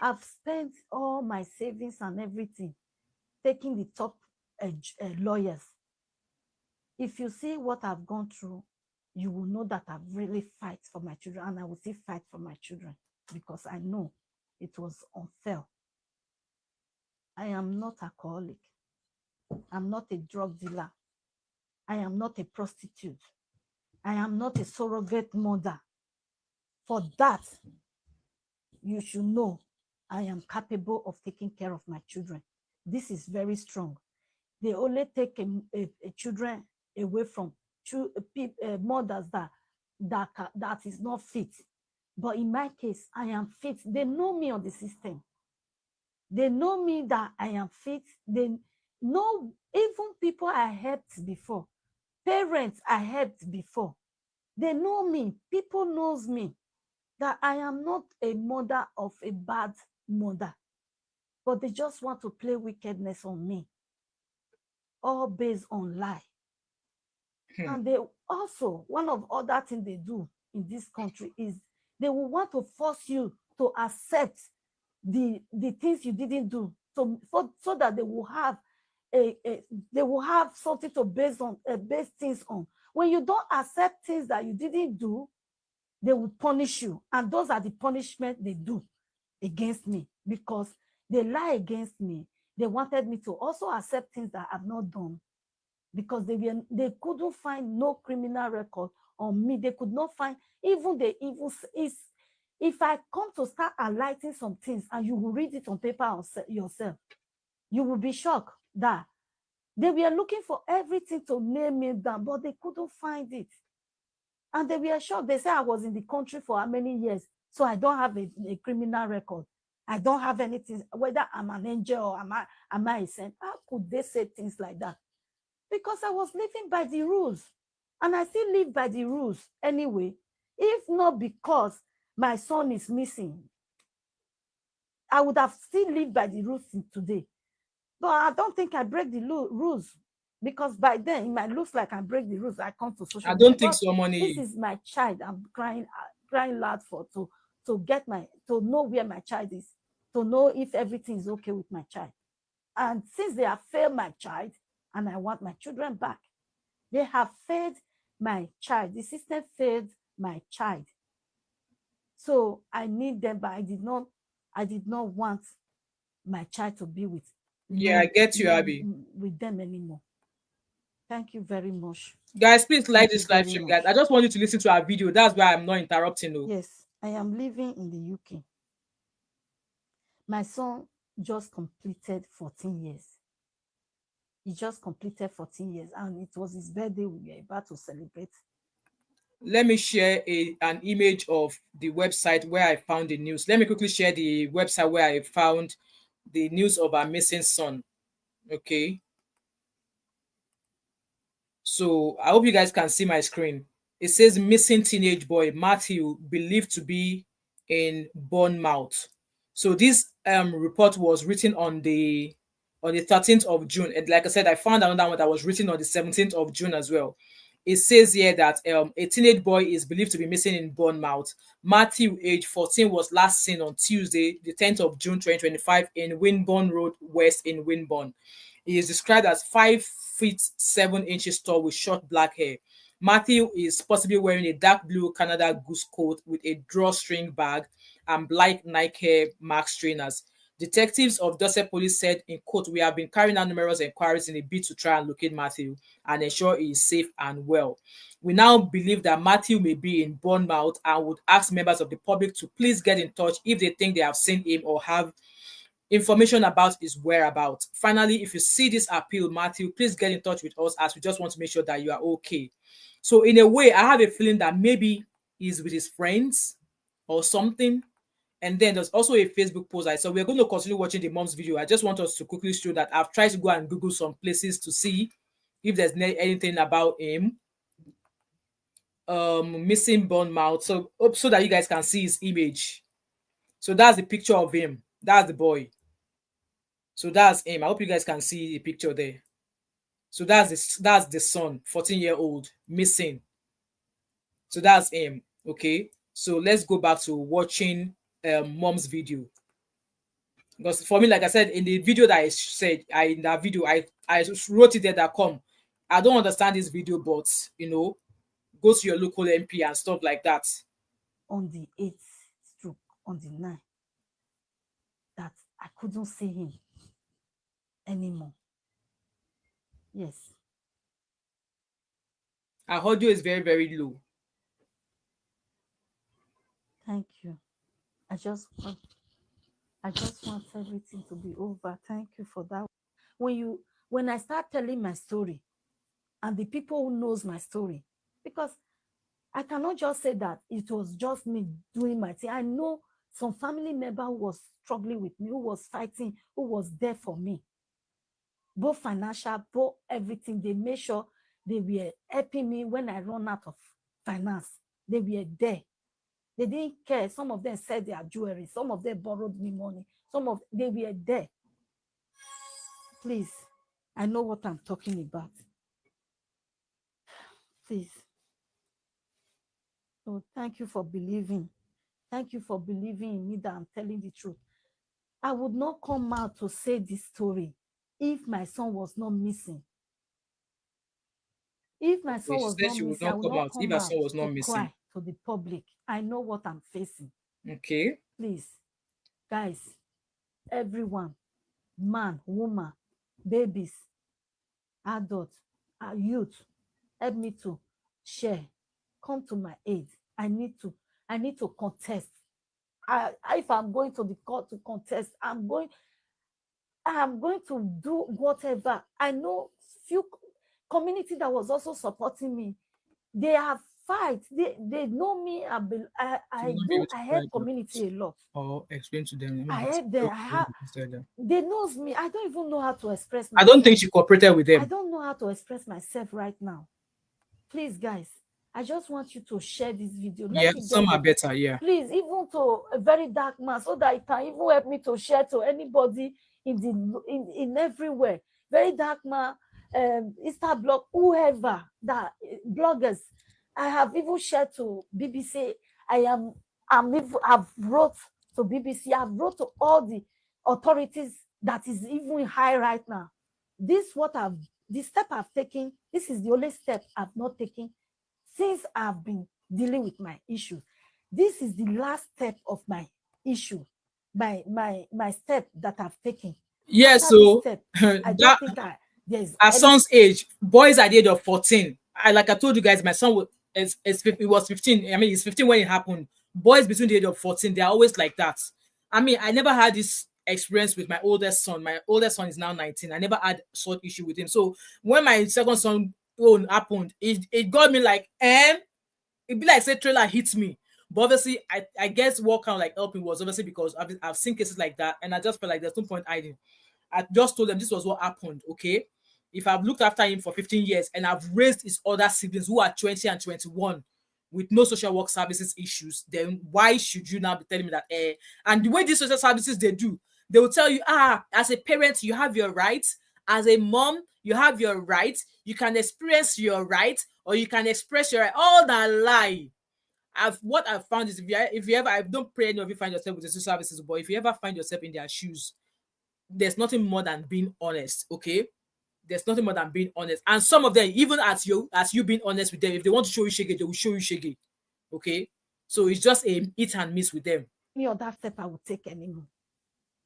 I've spent all my savings and everything taking the top lawyers. If you see what I've gone through, you will know that I've really fight for my children, and I will still fight for my children, because I know it was unfair. I am not alcoholic. I'm not a drug dealer. I am not a prostitute. I am not a surrogate mother. For that, you should know I am capable of taking care of my children. This is very strong. They only take children away from mothers that that is not fit. But in my case, I am fit. They know me on the system. They know me that I am fit. They know even people I helped before, parents I helped before. They know me. People knows me that I am not a mother of a bad mother, but they just want to play wickedness on me, all based on lie. And they also, one of other things they do in this country is they will want to force you to accept the things you didn't do, so that they will have they will have something to base things on. When you don't accept things that you didn't do, they will punish you, and those are the punishment they do against me, because they lie against me. They wanted me to also accept things that I've not done, because they couldn't find no criminal record on me. They could not find even the evil is. If I come to start highlighting some things and you will read it on paper yourself, you will be shocked that they were looking for everything to nail me down, but they couldn't find it. And they were shocked. They said I was in the country for how many years, so I don't have a criminal record. I don't have anything, whether I'm an angel or am I a saint. How could they say things like that? Because I was living by the rules, and I still live by the rules anyway. If not because my son is missing, I would have still lived by the rules today. But I don't think I break the rules, because by then it might look like I break the rules. I come to social I media. don't think so, money. This is my child. I'm crying loud for to know where my child is, to know if everything is okay with my child. And since they have failed my child, and I want my children back, they have failed my child. The system failed my child. So I need them, but I did not want my child to be with I get you, Abby. with them anymore. Thank you very much. Guys, please like Thank this you live very stream, much. guys. I just want you to listen to our video. That's why I'm not interrupting you. Yes, I am living in the UK. My son just completed 14 years. He just completed 14 years, and it was his birthday we were about to celebrate. Let me share an image of the website where I found the news. Let me quickly share the website where I found the news of our missing son. Okay. So I hope you guys can see my screen. It says missing teenage boy Matthew believed to be in Bournemouth. So this report was written on the 13th of June. And like I said, I found another one that was written on the 17th of June as well. It says here that a teenage boy is believed to be missing in Bournemouth. Matthew, age 14, was last seen on Tuesday, the 10th of June 2025 in Winburn Road West in Winburn. He is described as 5 feet 7 inches tall with short black hair. Matthew is possibly wearing a dark blue Canada Goose coat with a drawstring bag and black Nike Max trainers. Detectives of Dorset Police said, in quote, "We have been carrying out numerous inquiries in a bid to try and locate Matthew and ensure he is safe and well. We now believe that Matthew may be in Bournemouth and would ask members of the public to please get in touch if they think they have seen him or have information about his whereabouts. Finally, if you see this appeal, Matthew, please get in touch with us, as we just want to make sure that you are okay." So in a way, I have a feeling that maybe he's with his friends or something. And then there's also a Facebook post I saw. We're going to continue watching the mom's video. I just want us to quickly show that I've tried to go and Google some places to see if there's anything about him missing Bournemouth, so that you guys can see his image. So that's the picture of him. That's the boy. So that's him. I hope you guys can see the picture there. So that's the son, 14-year-old, missing. So that's him. Okay. So let's go back to watching mom's video. Because for me, like I said, in the video that I wrote it there that I don't understand this video, but go to your local MP and stuff like that. On the 8th stroke, on the 9th, that I couldn't see him anymore. Yes. Our audio is very, very low. Thank you. I just want everything to be over. Thank you for that. When I start telling my story, and the people who knows my story, because I cannot just say that it was just me doing my thing. I know some family member who was struggling with me, who was fighting, who was there for me. Both financial, both everything. They made sure they were helping me when I run out of finance. They were there. They didn't care. Some of them said their jewelry. Some of them borrowed me money. They were there. Please, I know what I'm talking about. Please. So thank you for believing. Thank you for believing in me that I'm telling the truth. I would not come out to say this story if my son was not missing. If my son was not missing, I would not come out to cry to the public. I know what I'm facing. Okay. Please, guys, everyone, man, woman, babies, adults, youth, help me to share. Come to my aid. I need to contest. If I'm going to the court to contest, I'm going to do whatever. I know few community that was also supporting me. They have fight. They know me. I help community a lot. Oh, explain to them. I help them. They knows me. I don't even know how to express myself. I don't think she cooperated with them. I don't know how to express myself right now. Please, guys, I just want you to share this video. Some are better, yeah. Please, even to a very dark man, so that it can even help me to share to anybody in everywhere. Very dark man, Insta blog, whoever that bloggers. I have even shared to BBC. I've wrote to BBC. I've wrote to all the authorities that is even high right now. The step I've taken. This is the only step I've not taken since I've been dealing with my issue. This is the last step of my issue, my step that I've taken. Yeah, so I don't think there's at son's age, boys at the age of 14. Like I told you guys, my son was 15. I mean, he's 15 when it happened. Boys between the age of 14, they're always like that. I mean, I never had this experience with my oldest son. My oldest son is now 19. I never had such issue with him. So when my second son happened, it got me like, it'd be like say trailer hits me. But obviously, I guess what kind of like helping was obviously because I've seen cases like that, and I just felt like there's no point hiding. I just told them this was what happened. Okay, if I've looked after him for 15 years and I've raised his other siblings who are 20 and 21 with no social work services issues, then why should you now be telling me that? And the way these social services they will tell you, as a parent, you have your rights. As a mom, you have your rights. You can experience your rights, or you can express your right. All that lie. What I've found is if you ever, I don't pray any of you find yourself with the social services, but if you ever find yourself in their shoes, there's nothing more than being honest. Okay, there's nothing more than being honest. And some of them, even as you being honest with them, if they want to show you shege, they will show you shege. Okay, so it's just a hit and miss with them. Me or that step I would take anymore.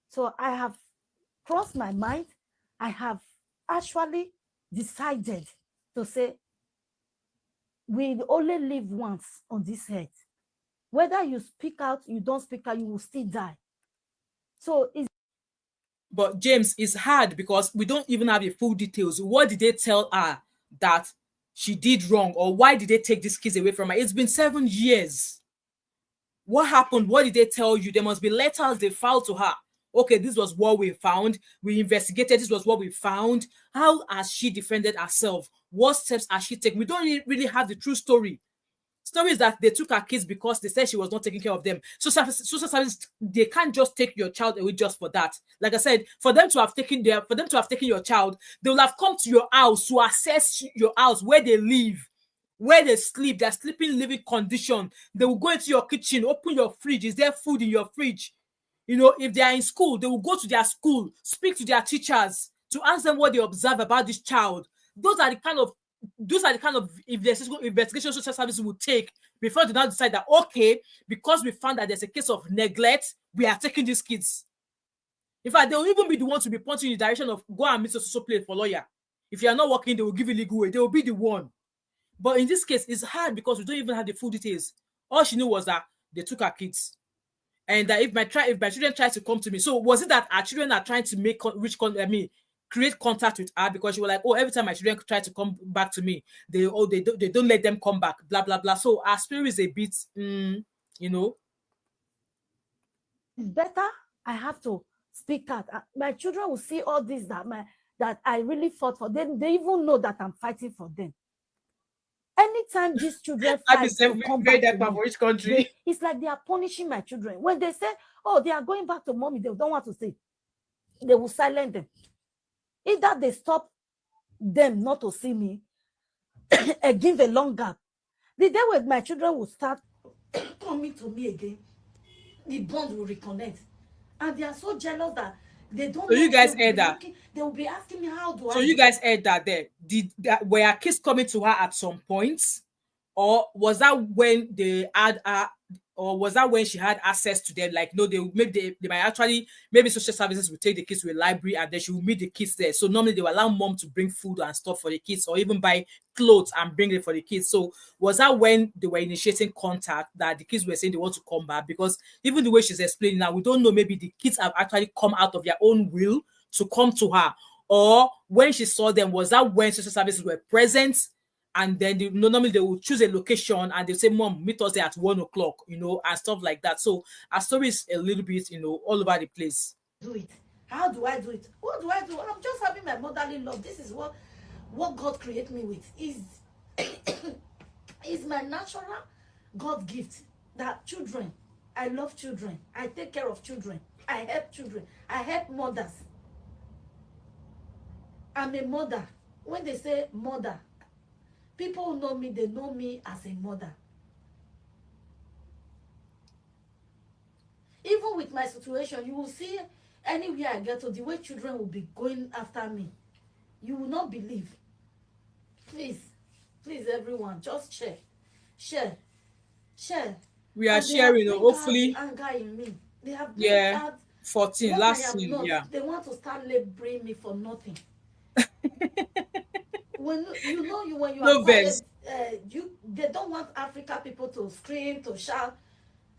So I have crossed my mind. I have actually decided to say, we only live once on this earth. Whether you speak out, you don't speak out, you will still die. So but James, it's hard because we don't even have the full details. What did they tell her that she did wrong, or why did they take these kids away from her? It's been 7 years. What happened? What did they tell you? There must be letters they filed to her. Okay, this was what we found. We investigated. This was what we found. How has she defended herself? What steps has she taken? We don't really have the true story. Story is that they took her kids because they said she was not taking care of them. Social services, they can't just take your child away just for that. Like I said, for them to have taken your child, they will have come to your house to assess your house, where they live, where they sleep, their sleeping, living condition. They will go into your kitchen, open your fridge. Is there food in your fridge? You know, if they are in school, they will go to their school, speak to their teachers to ask them what they observe about this child. Those are the kind of investigation social services will take before they now decide that, okay, because we found that there's a case of neglect, we are taking these kids. In fact, they will even be the ones to be pointing in the direction of go and meet a social play for lawyer. If you are not working, they will give you legal aid. They will be the one. But in this case, it's hard because we don't even have the full details. All she knew was that they took her kids. And that if my children try to come to me, so was it that our children are trying to create contact with her because she was like, oh, every time my children try to come back to me, they don't let them come back, blah blah blah. So our spirit is a bit, you know. It's better I have to speak out. My children will see all this that I really fought for them. They even know that I'm fighting for them. Anytime these children fight to come back to me, for each country. it's like they are punishing my children. When they say, oh, they are going back to mommy, they don't want to say, they will silence them. Either they stop them not to see me and give a long gap. The day when my children will start coming to me again, the bond will reconnect. And they are so jealous that they don't so know. You guys heard that? They will be asking me, how do I? So you guys heard that there? Were her kids coming to her at some point? Or was that when they had or was that when she had access to them? Like, no, they might actually, maybe social services will take the kids to a library and then she will meet the kids there. So normally they will allow mom to bring food and stuff for the kids, or even buy clothes and bring it for the kids. So was that when they were initiating contact that the kids were saying they want to come back? Because even the way she's explaining now, we don't know, maybe the kids have actually come out of their own will to come to her. Or when she saw them, was that when social services were present? And then normally they will choose a location and they say, mom, meet us there at 1 o'clock, and stuff like that. So our story is a little bit, all over the place. Do it. How do I do it? What do I do? I'm just having my motherly love. This is what God created me with. Is my natural God gift. That children, I love children. I take care of children. I help children. I help mothers. I'm a mother. When they say mother, people who know me, they know me as a mother. Even with my situation, you will see anywhere I get to, the way children will be going after me. You will not believe. Please, everyone, just share. We are sharing, hopefully. Anger in me. They have 14 last year. Yeah. They want to start labeling me for nothing. when you are quiet, they don't want Africa people to scream, to shout.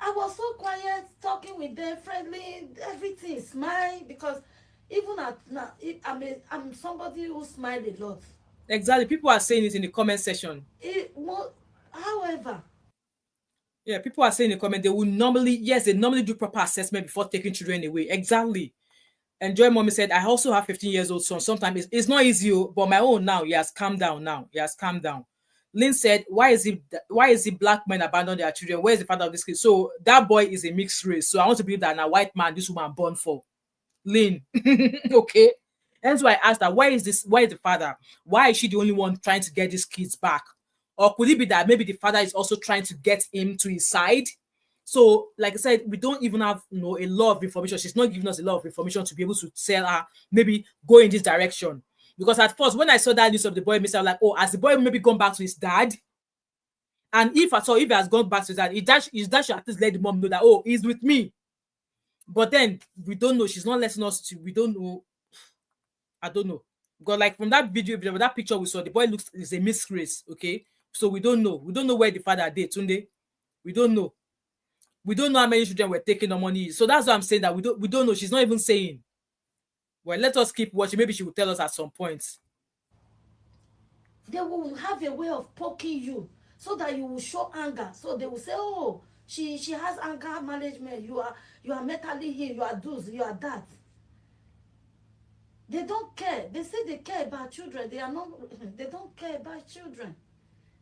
I was so quiet, talking with them, friendly, everything, smile, because even I'm somebody who smiles a lot. Exactly. People are saying it in the comment section. However, yeah, people are saying in the comment, they normally do proper assessment before taking children away. Exactly. And Joy Mommy said, I also have 15 years old son. Sometimes it's not easy, but my own now, he has calmed down now. He has calmed down. Lynn said, why is it black men abandon their children? Where's the father of this kid? So that boy is a mixed race. So I want to believe that a white man, this woman born for. Lynn. Okay. And so I asked her, why is the father? Why is she the only one trying to get these kids back? Or could it be that maybe the father is also trying to get him to his side? So, like I said, we don't even have a lot of information. She's not giving us a lot of information to be able to tell her, maybe go in this direction. Because at first, when I saw that news of the boy missing, I was like, oh, has the boy maybe gone back to his dad? And if at all, if he has gone back to his dad, his dad should at least let the mom know that, oh, he's with me. But then we don't know. She's not letting us to. We don't know. I don't know. Because like from that video, that picture we saw, the boy is a mixed race. Okay, so we don't know. We don't know where the father did Tunde. We don't know. We don't know how many children were taking the money. So that's why I'm saying that we don't know. She's not even saying. Well, let us keep watching. Maybe she will tell us at some point. They will have a way of poking you so that you will show anger. So they will say, oh, she has anger management. You are mentally ill. You are this, you are that. They don't care. They say they care about children. They don't care about children.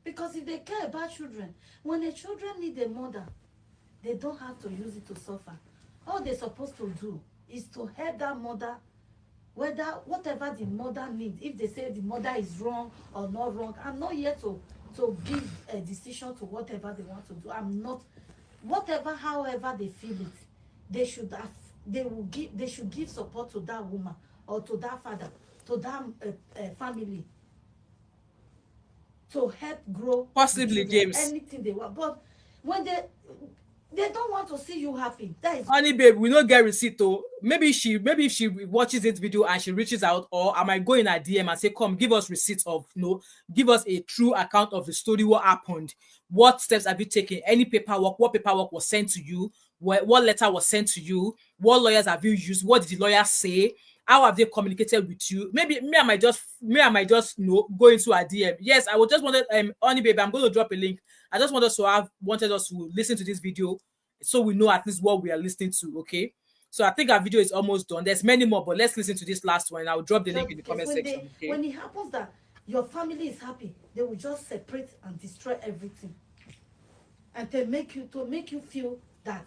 Because if they care about children, when the children need a mother, they don't have to use it to suffer. All they're supposed to do is to help that mother, whatever the mother needs. If they say the mother is wrong or not wrong, I'm not here to give a decision to whatever they want to do. I'm not, however they feel it, they should give support to that woman or to that father, to that family, to help grow. Possibly, James. Anything they want, but when they don't want to see you happy. That is, honey babe, we don't get receipt though. Maybe if she watches this video and she reaches out, or I might go in her DM and say, come, give us receipts of, give us a true account of the story, what happened, what steps have you taken, any paperwork, what paperwork was sent to you, what letter was sent to you, what lawyers have you used, what did the lawyer say, how have they communicated with you? Maybe me, I might just go into a DM. Yes, I would just wanted honey baby, I'm going to drop a link. I just wanted us to listen to this video so we know at least what we are listening to. Okay. So I think our video is almost done. There's many more, but let's listen to this last one. I'll drop the link in the comment section. Okay. When it happens that your family is happy, they will just separate and destroy everything, and to make you feel that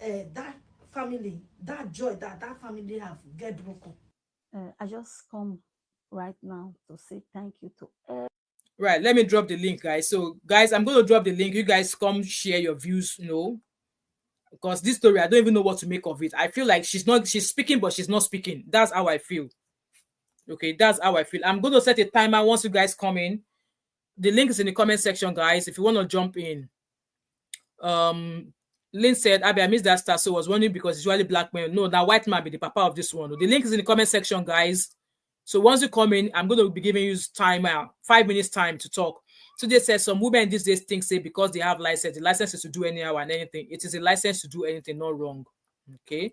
that family, that joy that family have, get broken. I just come right now to say thank you to right. Let me drop the link, guys. So guys, I'm going to drop the link. You guys come share your views, because this story, I don't even know what to make of it. I feel like she's speaking, but she's not speaking. That's how I feel. Okay, that's how I feel. I'm going to set a timer once you guys come in. The link is in the comment section, guys. If you want to jump in. Lynn said, Abby, I missed that star, so I was wondering because it's usually black men. No, that white man be the papa of this one. The link is in the comment section, guys. So once you come in, I'm going to be giving you time out, 5 minutes time to talk. So they said some women these days think because they have license, the license is to do anyhow and anything. It is a license to do anything, not wrong. Okay.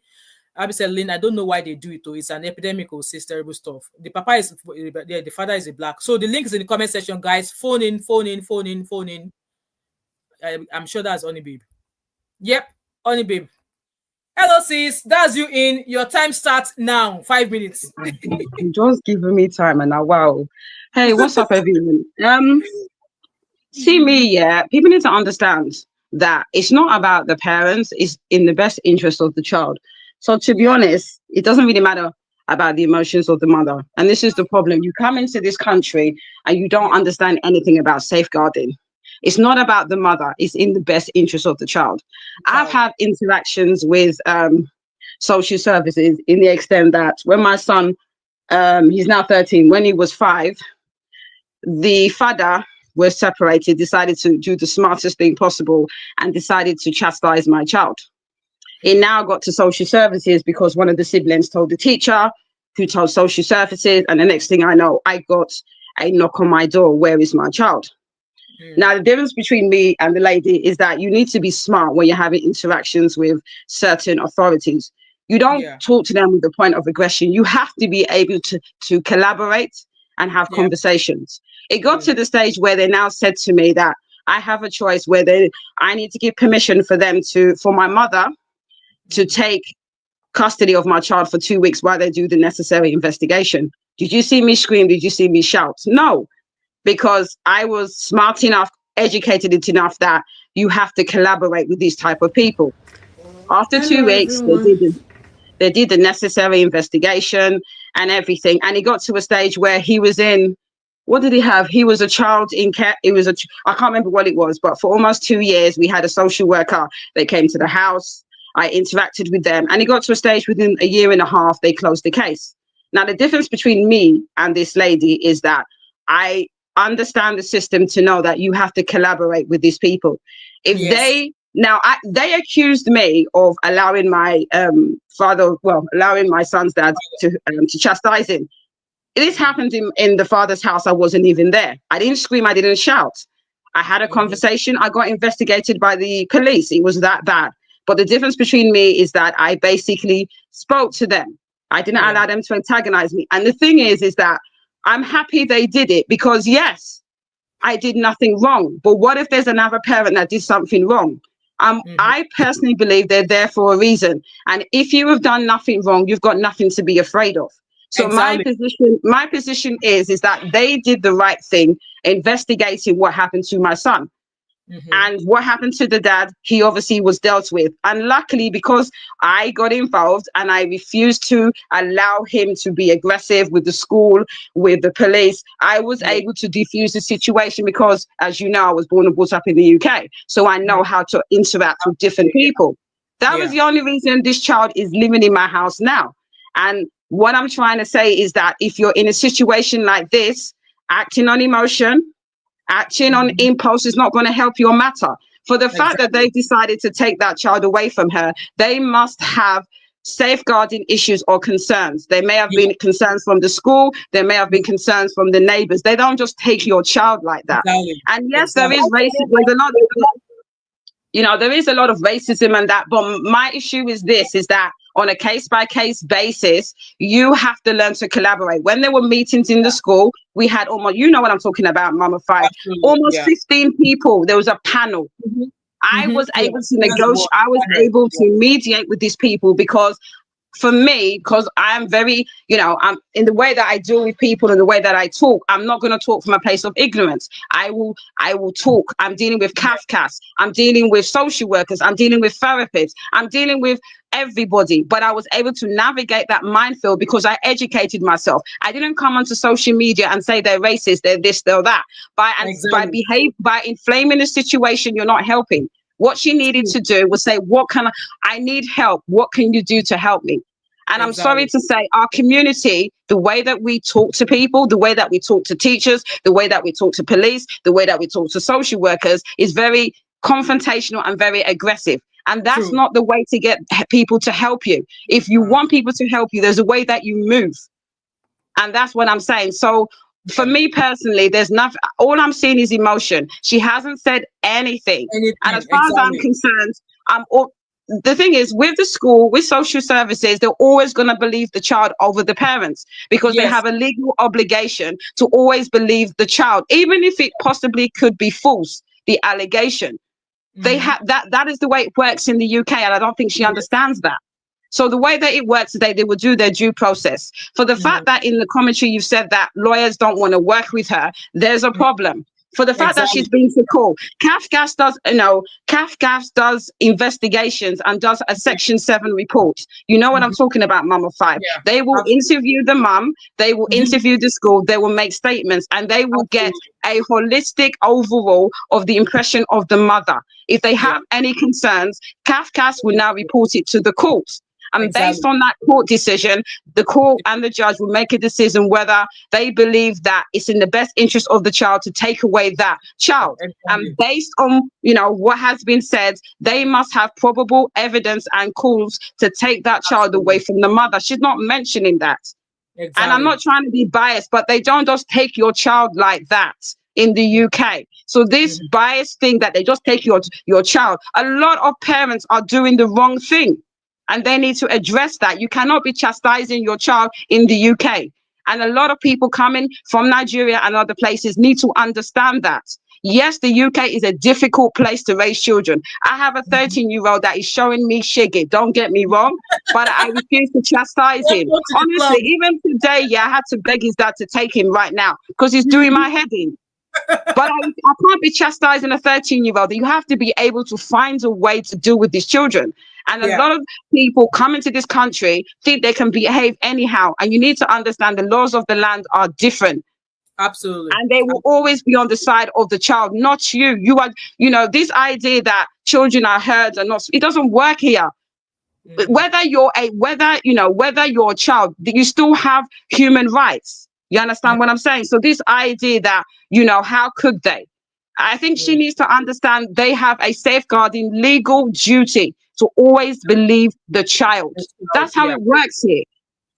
Abby said, Lynn, I don't know why they do it though. It's an epidemic or it's terrible stuff. The papa is, the father is a black. So the link is in the comment section, guys. Phone in. I'm sure that's Honey Babe. Yep, Honey Babe. Hello, sis. That's you in. Your time starts now. 5 minutes. Just giving me time and now, wow. Hey, what's up, everyone? See me, yeah. People need to understand that it's not about the parents, it's in the best interest of the child. So to be honest, it doesn't really matter about the emotions of the mother. And this is the problem. You come into this country and you don't understand anything about safeguarding. It's not about the mother. It's in the best interest of the child. Okay. I've had interactions with social services in the extent that when my son, he's now 13, when he was 5, the father was separated, decided to do the smartest thing possible and decided to chastise my child. It now got to social services because one of the siblings told the teacher, who told social services, and the next thing I know, I got a knock on my door. Where is my child? Now, the difference between me and the lady is that you need to be smart when you're having interactions with certain authorities. You don't talk to them with the point of aggression. You have to be able to collaborate and have conversations. It got to the stage where they now said to me that I have a choice where I need to give permission for my mother to take custody of my child for 2 weeks while they do the necessary investigation. Did you see me scream? Did you see me shout? No, because I was smart enough, educated enough that you have to collaborate with these type of people. After 2 weeks, they did the necessary investigation and everything. And it got to a stage where he was in, what did he have? He was a child in care. I can't remember what it was, but for almost 2 years, we had a social worker. They came to the house. I interacted with them. And it got to a stage within a year and a half, they closed the case. Now, the difference between me and this lady is that I understand the system to know that you have to collaborate with these people. If they accused me of allowing my allowing my son's dad to chastise him. This happened in the father's house. I wasn't even there. I didn't scream. I didn't shout. I had a conversation. I got investigated by the police. It was that bad. But the difference between me is that I basically spoke to them. I didn't allow them to antagonize me. And the thing is that I'm happy they did it because, yes, I did nothing wrong. But what if there's another parent that did something wrong? I personally believe they're there for a reason. And if you have done nothing wrong, you've got nothing to be afraid of. So my position is that they did the right thing, investigating what happened to my son. And what happened to the dad, he obviously was dealt with. And luckily, because I got involved and I refused to allow him to be aggressive with the school, with the police, I was able to defuse the situation because, as you know, I was born and brought up in the UK. So I know how to interact with different people. That was the only reason this child is living in my house now. And what I'm trying to say is that if you're in a situation like this, acting on emotion, acting on impulse is not going to help your matter. For the fact that they've decided to take that child away from her, they must have safeguarding issues or concerns. They may have been concerns from the school. There may have been concerns from the neighbors. They don't just take your child like that. And yes, there is racism. There is a lot of racism and that. But my issue is this, is that on a case-by-case basis. You have to learn to collaborate. When there were meetings in the school, we had almost, you know what I'm talking about, Mama Five, Absolutely. almost Yeah. 15 people. There was a panel. Mhm. I Mhm. was Yeah. able to That's the negotiate. word. I was Panel. able Yeah. to mediate with these people because for me, because I'm very, I'm in the way that I deal with people and the way that I talk, I'm not going to talk from a place of ignorance. I will talk. I'm dealing with Kafkas. I'm dealing with social workers. I'm dealing with therapists. I'm dealing with everybody. But I was able to navigate that minefield because I educated myself. I didn't come onto social media and say they're racist, they're this, they're that. Exactly. By inflaming the situation, you're not helping. What she needed True. to do was say, I need help. What can you do to help me? And I'm sorry Exactly. to say, our community, the way that we talk to people, the way that we talk to teachers, the way that we talk to police, the way that we talk to social workers is very confrontational and very aggressive. And that's True. not the way to get people to help you. If you want people to help you, there's a way that you move. And that's what I'm saying. So for Yeah. me personally, there's nothing, all I'm seeing is emotion. She hasn't said anything. And as Anything. far as I'm Exactly. concerned, the thing is with the school, with social services, they're always going to believe the child over the parents because they Yes. have a legal obligation to always believe the child, even if it possibly could be false, the allegation. They Mhm. have that is the way it works in the UK, and I don't think she Yes. understands that. So the way that it works today, they will do their due process. For the Mhm. fact that in the commentary you've said that lawyers don't want to work with her, there's a Mhm. problem. For the fact that Exactly. she's been to court, Kafkas does investigations and does a Yeah. Section 7 report. You know what I'm Mhm. talking about, Mama Five. Yeah. They will Absolutely. interview the mum, they will Mhm. interview the school, they will make statements, and they will get Absolutely. a holistic overall of the impression of the mother. If they Yeah. have any concerns, Kafkas will now report it to the court. And based Exactly. on that court decision, the court and the judge will make a decision whether they believe that it's in the best interest of the child to take away that child. And Exactly. based on, what has been said, they must have probable evidence and cause to take that child away Absolutely. from the mother. She's not mentioning that. And I'm Exactly. not trying to be biased, but they don't just take your child like that in the UK. So this Mhm. bias thing that they just take your child, a lot of parents are doing the wrong thing. And they need to address that. You cannot be chastising your child in the UK. And a lot of people coming from Nigeria and other places need to understand that. Yes, the UK is a difficult place to raise children. I have a Mhm. 13-year-old that is showing me shiggy. Don't get me wrong, but I refuse to chastise him. Welcome to the Honestly, club. even today, yeah, I had to beg his dad to take him right now because he's doing Mhm. my head in. But I can't be chastising a 13-year-old. You have to be able to find a way to deal with these children. And a Yeah. lot of people come into this country think they can behave anyhow. And you need to understand the laws of the land are different. Absolutely. And they will always be on the side of the child, not you. You are, this idea that children are heard and not, it doesn't work here. Mhm. Whether you're a child, you still have human rights. You Yeah. understand what I'm saying? So this idea that, how could they? I think she Yeah. needs to understand they have a safeguarding legal duty to always believe the child. That's right. That's how Yeah. it works here.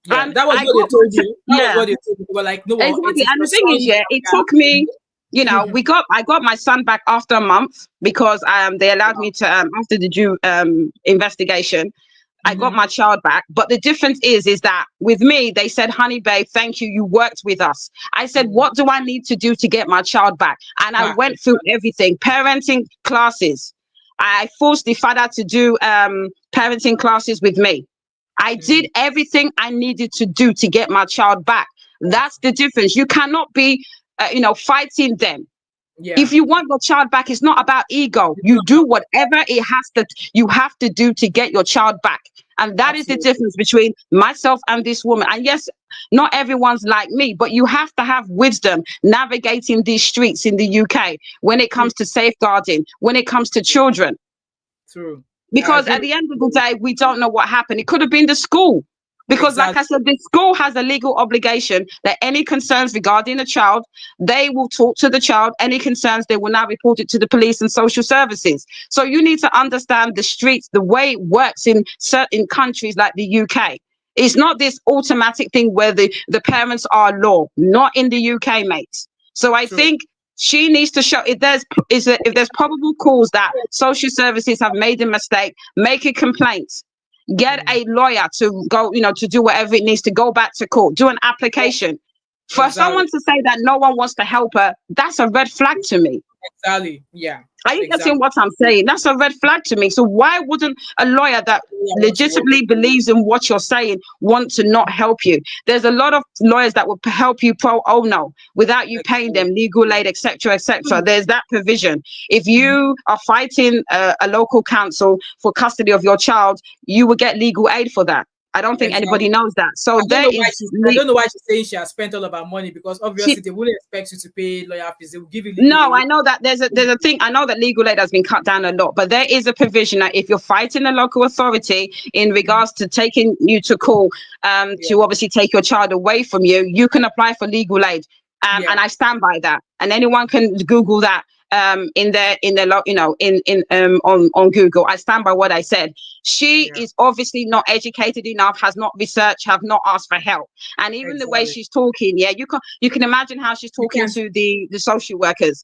Yeah. And That was I what they got told you. That was yeah, what they told you. They were like, no, well, it exactly. is And your the thing is, son. yeah, it took me, Yeah. I got my son back after a month because they allowed Wow. me to after the due investigation. I got Mhm. my child back. But the difference is that with me, they said, honey, babe, thank you. You worked with us. I said, Mhm. what do I need to do to get my child back? And I Back. went through everything, parenting classes. I forced the father to do parenting classes with me. I did Mhm. everything I needed to do to get my child back. Back. That's the difference. You cannot be, fighting them. Yeah. If you want your child back, it's not about ego. It's You not do whatever you have to do to get your child back. And that is the absolutely. difference between myself and this woman. And yes, not everyone's like me, but you have to have wisdom navigating these streets in the UK when it True. comes to safeguarding, when it comes to children. True. I Because agree at with the end of the you. day, we don't know what happened. It could have been the school. Because, like I Exactly. said, the school has a legal obligation that any concerns regarding a child, they will talk to the child. Any concerns, they will now report it to the police and social services. So you need to understand the streets, the way it works in certain countries like the UK. It's not this automatic thing where the parents are law, not in the UK, mate. So I True. think she needs to show if there's probable cause that social services have made a mistake, make a complaint. Get a lawyer to go, to do whatever it needs to go back to court, do an application. For Exactly. someone to say that no one wants to help her, that's a red flag to me. Exactly. Yeah. Are you Exactly. getting what I'm saying? That's a red flag to me. So why wouldn't a lawyer that legitimately believes in what you're saying want to not help you? There's a lot of lawyers that will help you pro bono without you paying them legal aid, etc., etc. There's that provision. If you are fighting a local council for custody of your child, you will get legal aid for that. I don't think anybody knows that. So I don't know why she's saying she has spent all of her money, because obviously they wouldn't expect you to pay lawyer fees. They will give you legal No, aid. I know that there's a thing. I know that legal aid has been cut down a lot, but there is a provision that if you're fighting the local authority in regards to taking you to court, to obviously take your child away from you, you can apply for legal aid. And I stand by that. And anyone can Google that on Google. I stand by what I said. She is obviously not educated enough, has not researched, have not asked for help. And even the way she's talking, you can imagine how she's talking to the social workers.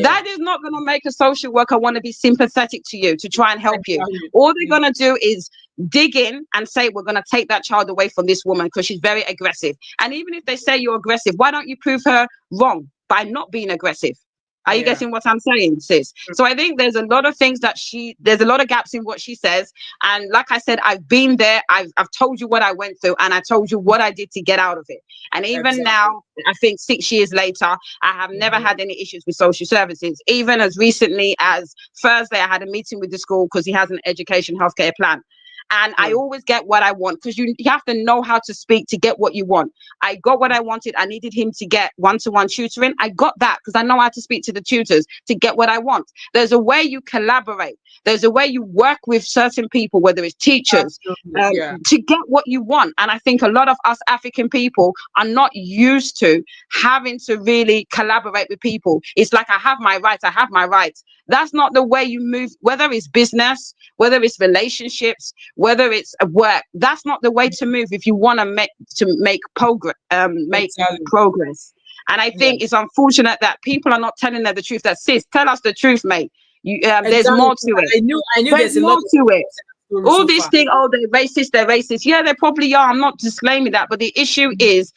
That is not going to make a social worker want to be sympathetic to you, to try and help you. All they're going to do is dig in and say, we're going to take that child away from this woman because she's very aggressive. And even if they say you're aggressive, why don't you prove her wrong by not being aggressive? Are you getting what I'm saying, sis? So I think there's a lot of things that there's a lot of gaps in what she says. And like I said, I've been there. I've told you what I went through, and I told you what I did to get out of it. And even now, I think 6 years later, I have never had any issues with social services. Even as recently as Thursday, I had a meeting with the school because he has an education healthcare plan. And I always get what I want, because you have to know how to speak to get what you want. I got what I wanted. I needed him to get one-to-one tutoring. I got that because I know how to speak to the tutors to get what I want. There's a way you collaborate. There's a way you work with certain people, whether it's teachers, to get what you want. And I think a lot of us African people are not used to having to really collaborate with people. It's like, I have my rights. I have my rights. That's not the way you move, whether it's business, whether it's relationships, whether it's work. That's not the way to move if you want to make progress. Progress. And I think it's unfortunate that people are not telling her the truth. That, sis, tell us the truth, mate. There's more to it. I knew there's a lot to it. All this thing, they're racist. Yeah, they probably are. I'm not disclaiming that, but the issue is,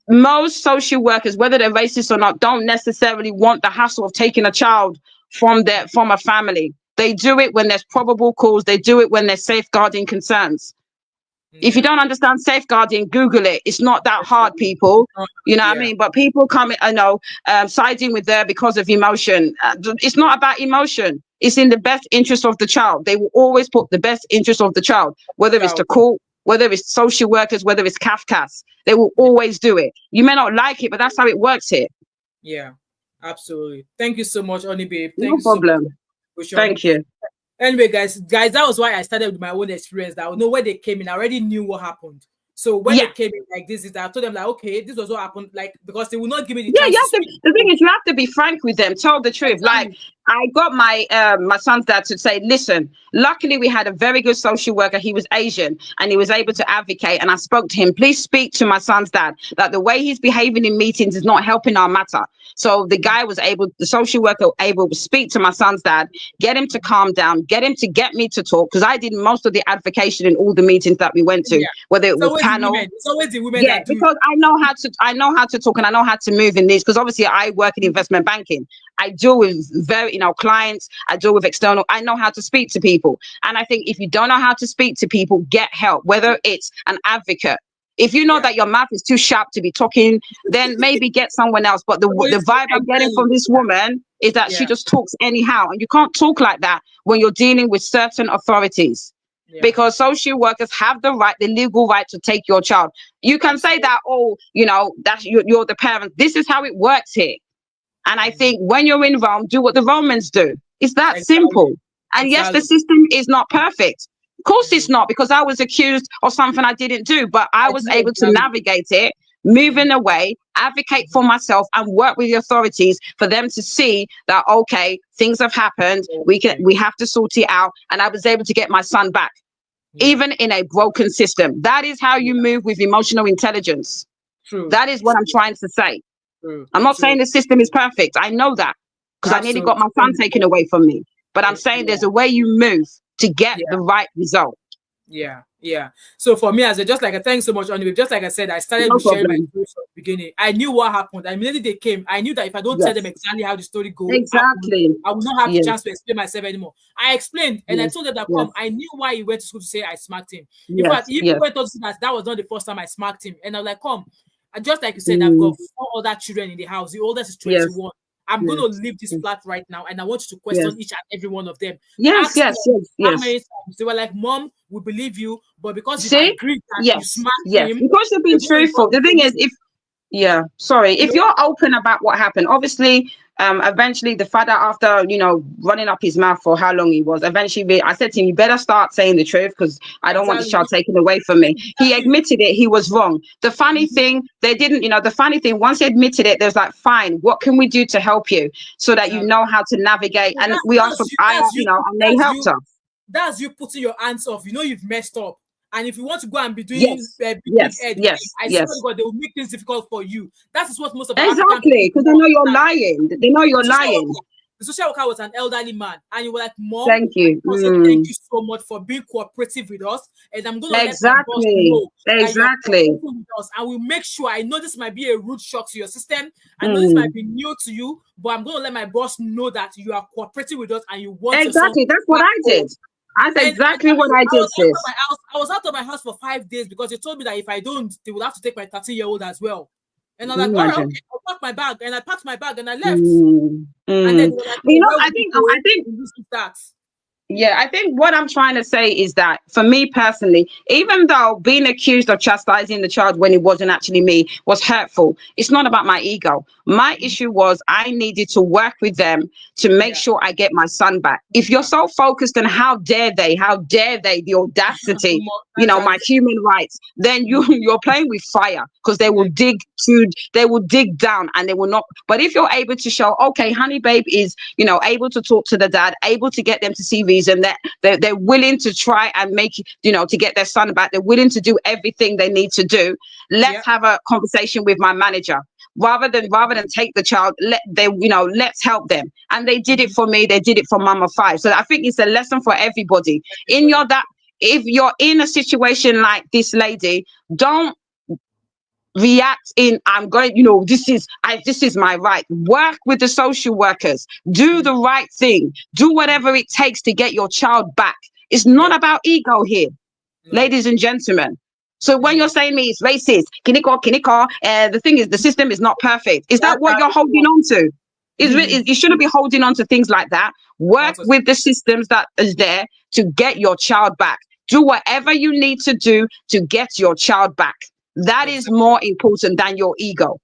most social workers, whether they're racist or not, don't necessarily want the hassle of taking a child from a family. They do it when there's probable cause. They do it when there's safeguarding concerns. If you don't understand safeguarding, Google it. It's not that hard, people. You know what I mean? But people come, siding with her because of emotion. It's not about emotion. It's in the best interest of the child. They will always put the best interest of the child, whether it's the court, whether it's social workers, whether it's CAFCAS. They will always do it. You may not like it, but that's how it works here. Yeah, absolutely. Thank you so much, Oni babe. No problem. Thank you. Anyway, guys, that was why I started with my own experience. That I know where they came in. I already knew what happened. So when they came in like this, I told them like, okay, this was what happened. Like, because they will not give me the chance. The thing is, you have to be frank with them. Tell the truth. Like, I got my my son's dad to say, listen, luckily we had a very good social worker. He was Asian and he was able to advocate. And I spoke to him, please speak to my son's dad, that the way he's behaving in meetings is not helping our matter. So the social worker able to speak to my son's dad, get him to calm down, get him to get me to talk, because I did most of the advocation in all the meetings that we went to, whether it was panel. It's always the women that do. Because I know how to talk and I know how to move in this, because obviously I work in investment banking. I deal with clients, I deal with external, I know how to speak to people. And I think if you don't know how to speak to people, get help, whether it's an advocate. If you know that your mouth is too sharp to be talking, then maybe get someone else. But the vibe I'm getting from this woman is that she just talks anyhow. And you can't talk like that when you're dealing with certain authorities. Because social workers have the legal right to take your child. You can say that, that's you're the parent. This is how it works here. And I think when you're in Rome, do what the Romans do. It's that simple. And yes, the system is not perfect. Of course it's not, because I was accused of something I didn't do, but I was able to navigate it, moving away, advocate for myself, and work with the authorities for them to see that, okay, things have happened. We have to sort it out. And I was able to get my son back, even in a broken system. That is how you move with emotional intelligence. True. That is what I'm trying to say. True. I'm not saying the system is perfect. I know that, because I nearly got my son taken away from me. But I'm saying there's a way you move to get the right result. Yeah. So for me, as a, just like a thanks so much, Only just like I said, I started No with sharing my problem. story from the beginning. I knew what happened. I immediately they came. I knew that if I don't tell them Yes. exactly how the story happened, Exactly. I will not have the Yes. chance to explain myself anymore. I explained and I Yes. told them that Yes. come. I knew why he went to school to say I smacked him. In fact, Yes. he even Yes. went on to say that was not the first time I smacked him. And I was like, come, and just like you said, I've got Mm. 4 other children in the house. The oldest is Yes. 21. I'm going Yes. to leave this Yes. flat right now, and I want you to question Yes. each and every one of them. Yes. Ask Yes. them Yes. how Yes. many times they were like, "Mom, we believe you, but because you've See? agreed that you Yes. smacked Yes. him, Because you've we're been going to truthful. involve The the thing is, police." if yeah, sorry, You if know, you're open about what happened, obviously, eventually the father, after running up his mouth for how long he was, eventually I said to him, you better start saying the truth because I don't want this exactly, child taken away from me. He exactly. admitted it, he was wrong. The funny Mhm. thing, they didn't, the funny thing, once he admitted it, there's like, fine, what can we do to help you so that you Exactly. know how to navigate? So And we also, and they helped her. that's you putting your hands off. You know you've messed up. And if you want to go and be doing Yes, big yes, head again, yes, I swear to yes. God, they will make things difficult for you. That is what most of our African Exactly, people do because they not know you're understand. lying. They know The you're social lying. worker, the social worker was an elderly man, and you were like, "Mom, Thank I you. just want to say thank you so much for being cooperative with us, and I'm going to let my boss Exactly. know that you are Exactly. cooperating with us, and we'll make sure. I know this might be a rude shock to your system. I know this might Mm. be new to you, but I'm going to let my boss know that you are cooperating with us and you want your son Exactly. That's what back I home." did. That's And I exactly tell what you, I I did, was out of sis. my house. I was out of my house for 5 days because they told me that if I don't, they would have to take my 13-year-old as well. And I'm like, all right, Imagine. okay, I'll pack my bag. And I packed my bag and I left. Mm. And then Mm. they were like, oh, You know, where I would you think I go? think And this is that. Yeah, I think what I'm trying to say is that for me personally, even though being accused of chastising the child when it wasn't actually me was hurtful, it's not about my ego. My issue was I needed to work with them to make Yeah. sure I get my son back. If you're so focused on how dare they, the audacity, my Exactly. human rights, then you're playing with fire because they will dig down and they will not. But if you're able to show, okay, honey babe is able to talk to the dad, able to get them to see reason, that they're willing to try and make to get their son back, they're willing to do everything they need to do. Yeah. Let's have a conversation with my manager. Rather than take the child, let's help them. And they did it for me, they did it for Mama Five. So I think it's a lesson for everybody. In Everybody. your that If you're in a situation like this lady, don't react in I'm going, this is my right. Work with the social workers, do the right thing, do whatever it takes to get your child back. It's not Yeah. about ego here, No. ladies and gentlemen. So when you're No. saying me it's racist, kiniko, the thing is the system is not perfect. Is that what That you're holding on to? is You shouldn't be holding on to things like that. Work not a with the systems that is there to get your child back. Do whatever you need to do to get your child back. That is exactly. more important than your ego.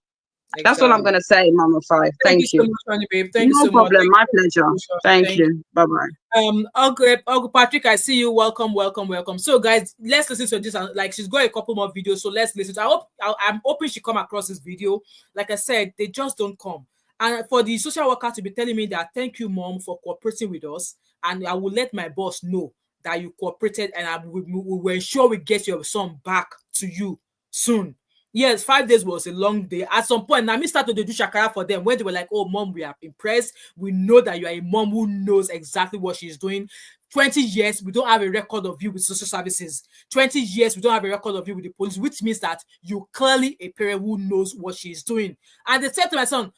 That's all I'm Exactly. going to say, Mama Five. Thank you Thank so you. much, honey babe. Thank you No so much. problem. Thank My you pleasure. for the contribution. Thank Thank you. Bye bye. Uncle Patrick, I see you. Welcome, welcome, welcome. So, guys, let's listen to this. Like, she's got a couple more videos, so let's listen to. I'm hoping she come across this video. Like I said, they just don't come. And for the social worker to be telling me that, thank you, mom, for cooperating with us, and I will let my boss know that you cooperated, and we will ensure we get your son back to you soon. Yes, 5 days was a long day. At some point, Nami started to do shakara for them when they were like, oh, mom, we are impressed. We know that you are a mom who knows exactly what she's doing. 20 years, we don't have a record of you with social services. 20 years, we don't have a record of you with the police, which means that you're clearly a parent who knows what she's doing. And they said to my son,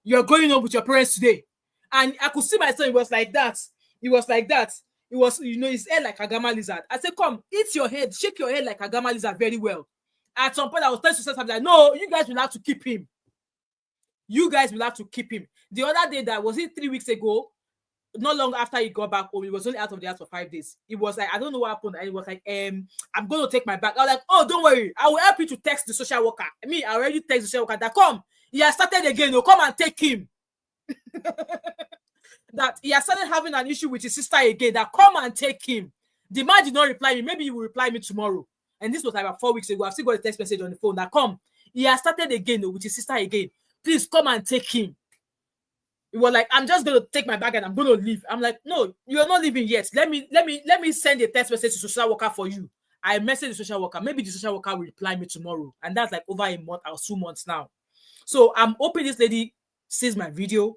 you're going home with your parents today. And I could see my son, he was like that. He was like that. It was, his head like a gamma lizard. I said, come, eat your head, shake your head like a gamma lizard very well. At some point, I was telling to something like, no, you guys will have to keep him. You guys will have to keep him. The other day, that was it 3 weeks ago, not long after he got back home, he was only out of the house for 5 days. It was like, I don't know what happened. And it was like, I'm going to take my bag. I was like, oh, don't worry. I will help you to text the social worker. I already text the social worker that come. He has started again. No, come and take him. That he has started having an issue with his sister again. That come and take him. The man did not reply me. Maybe he will reply me tomorrow. And this was like about 4 weeks ago. I've still got a text message on the phone that come. He has started again with his sister again. Please come and take him. He was like, I'm just going to take my bag and I'm going to leave. I'm like, no, you're not leaving yet. Let me send a text message to social worker for you. I messaged the social worker. Maybe the social worker will reply me tomorrow. And that's like over a month or 2 months now. So I'm hoping this lady sees my video.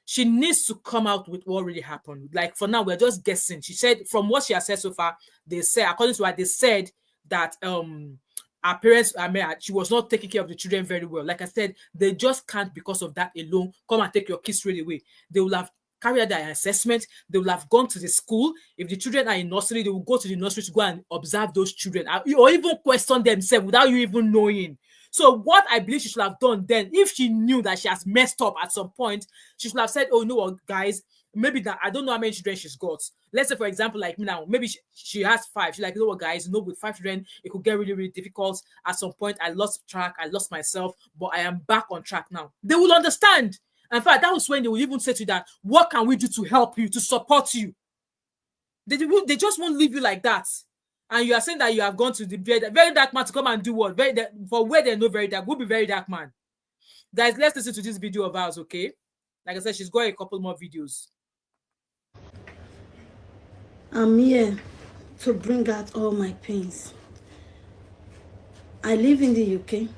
she needs to come out with what really happened. Like for now, we're just guessing. She said, from what she has said so far, they said, according to her, they said that our parents, I mean, she was not taking care of the children very well. Like I said, they just can't, because of that alone, come and take your kids straight away. They will have carried out their assessment. They will have gone to the school. If the children are in nursery, they will go to the nursery to go and observe those children, or even question themselves without you even knowing. So what I believe she should have done then, if she knew that she has messed up at some point, she should have said, oh, you know what, guys, maybe that I don't know how many children she's got. Let's say, for example, like me now, maybe she has 5. She's like, you know what, guys, with 5 children, it could get really, really difficult. At some point, I lost track, I lost myself, but I am back on track now. They will understand. In fact, that was when they will even say to you that, what can we do to help you, to support you? They just won't leave you like that. And you are saying that you have gone to the very dark man to come and do what? For where they know very dark, will be very dark man. Guys, let's listen to this video of ours, okay? Like I said, she's got a couple more videos. I'm here to bring out all my pains. I live in the UK.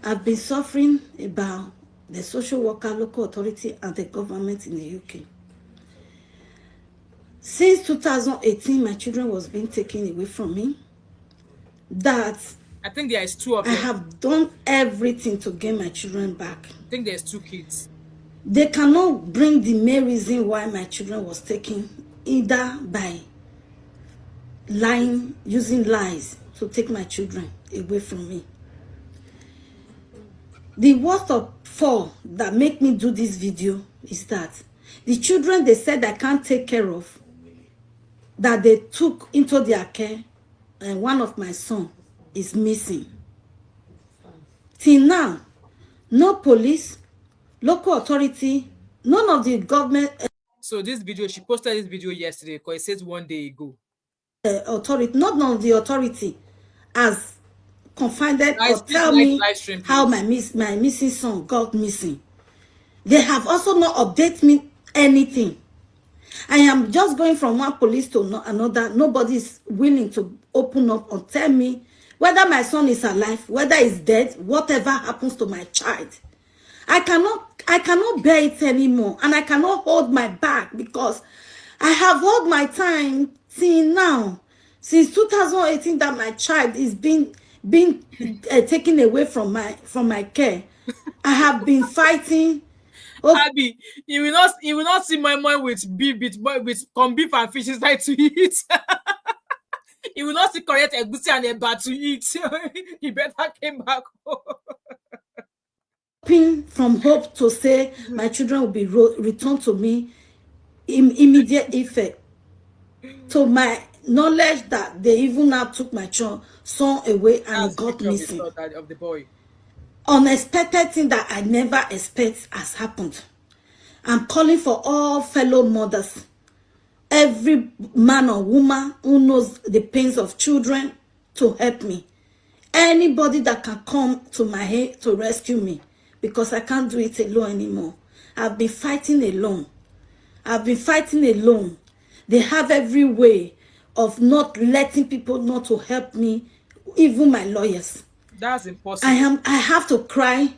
I've been suffering about the social worker, local authority, and the government in the UK. Since 2018, my children was being taken away from me. That I think there is 2 of them. I have done everything to get my children back. I think there's 2 kids. They cannot bring the main reason why my children was taken, either by lying, using lies to take my children away from me. The worst of 4 that make me do this video is that the children they said I can't take care of, that they took into their care, and one of my son is missing. Till now, no police, local authority, none of the government. So this video, she posted this video yesterday because it says 1 day ago. Authority, none of the authority has confided or tell me how my missing son got missing. They have also not updated me anything. I am just going from one police to another. Nobody is willing to open up or tell me whether my son is alive, whether he's dead, whatever happens to my child. I cannot bear it anymore, and I cannot hold my back, because I have held my time till now, since 2018, that my child is being taken away from my care. I have been fighting. Abby, you will not see my mind with corned beef and fish inside to eat. You will not see correct egusi and eba to eat. You better came back home. From hope to say my children will be returned to me in immediate effect. To my knowledge that they even now took my son away and he got missing. Of the boy. Unexpected thing that I never expect has happened. I'm calling for all fellow mothers, every man or woman who knows the pains of children, to help me. Anybody that can come to my aid to rescue me, because I can't do it alone anymore. I've been fighting alone. They have every way of not letting people know to help me, even my lawyers. That's impossible. I have to cry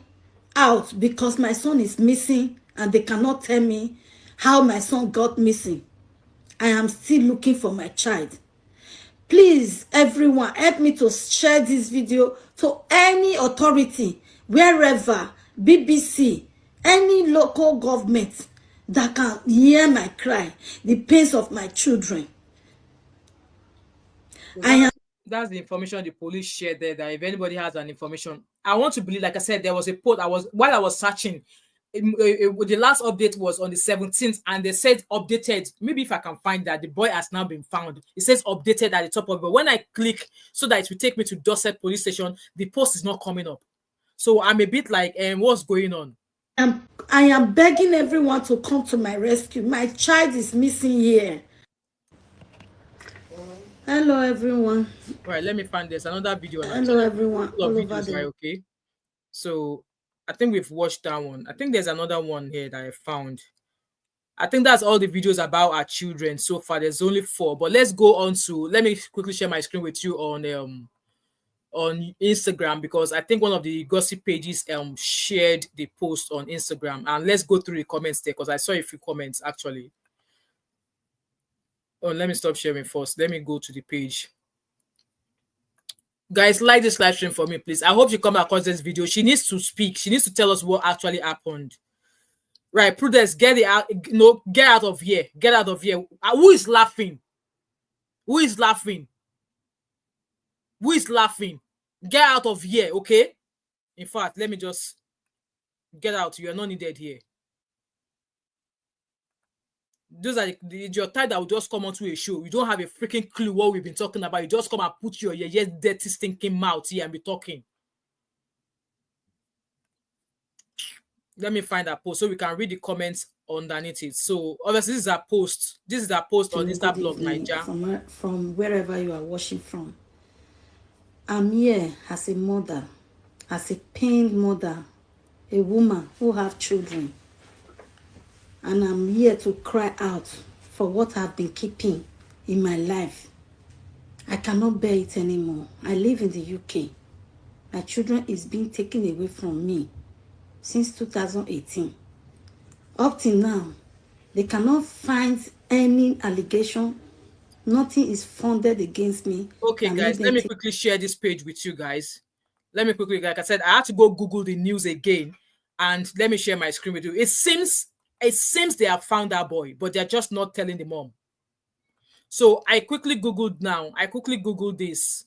out because my son is missing, and they cannot tell me how my son got missing. I am still looking for my child. Please, everyone, help me to share this video to any authority, wherever, BBC, any local government that can hear my cry, the pains of my children. That's the information the police shared there, that if anybody has an information, I want to believe, like I said, there was a post while I was searching, the last update was on the 17th, and they said updated. Maybe if I can find that, the boy has now been found. It says updated at the top of it, but when I click so that it will take me to Dorset police station, the post is not coming up. So I'm a bit like, what's going on? I am begging everyone to come to my rescue. My child is missing here. Hello, everyone. Right, let me find this. Another video. Hello, everyone. All over videos, right, okay. So I think we've watched that one. I think there's another one here that I found. I think that's all the videos about our children so far. There's only 4, but let's go on to, let me quickly share my screen with you on on Instagram, because I think one of the gossip pages shared the post on Instagram. And let's go through the comments there, because I saw a few comments actually. Oh, let me stop sharing first. Let me go to the page. Guys, like this live stream for me, please. I hope you come across this video. She needs to speak. She needs to tell us what actually happened. Right, Prudence, get it out. No, get out of here. Get out of here. Who is laughing? Who is laughing? Who is laughing? Get out of here, okay? In fact, let me just get out. You are not needed here. Those are your type that will just come onto a show. You don't have a freaking clue what we've been talking about. You just come and put your dirty, stinking mouth here and be talking. Let me find that post so we can read the comments underneath it. So obviously this is a post. This is a post on Insta blog Niger. From wherever you are watching from. I'm here as a mother, as a pained mother, a woman who have children. And I'm here to cry out for what I've been keeping in my life. I cannot bear it anymore. I live in the UK. My children is being taken away from me since 2018. Up till now, they cannot find any allegation. Nothing is funded against me. Okay, guys, let me quickly share this page with you guys. Let me quickly, like I said, I had to go Google the news again, and let me share my screen with you. It seems they have found that boy, but they're just not telling the mom. So I quickly Googled now. I quickly Googled this.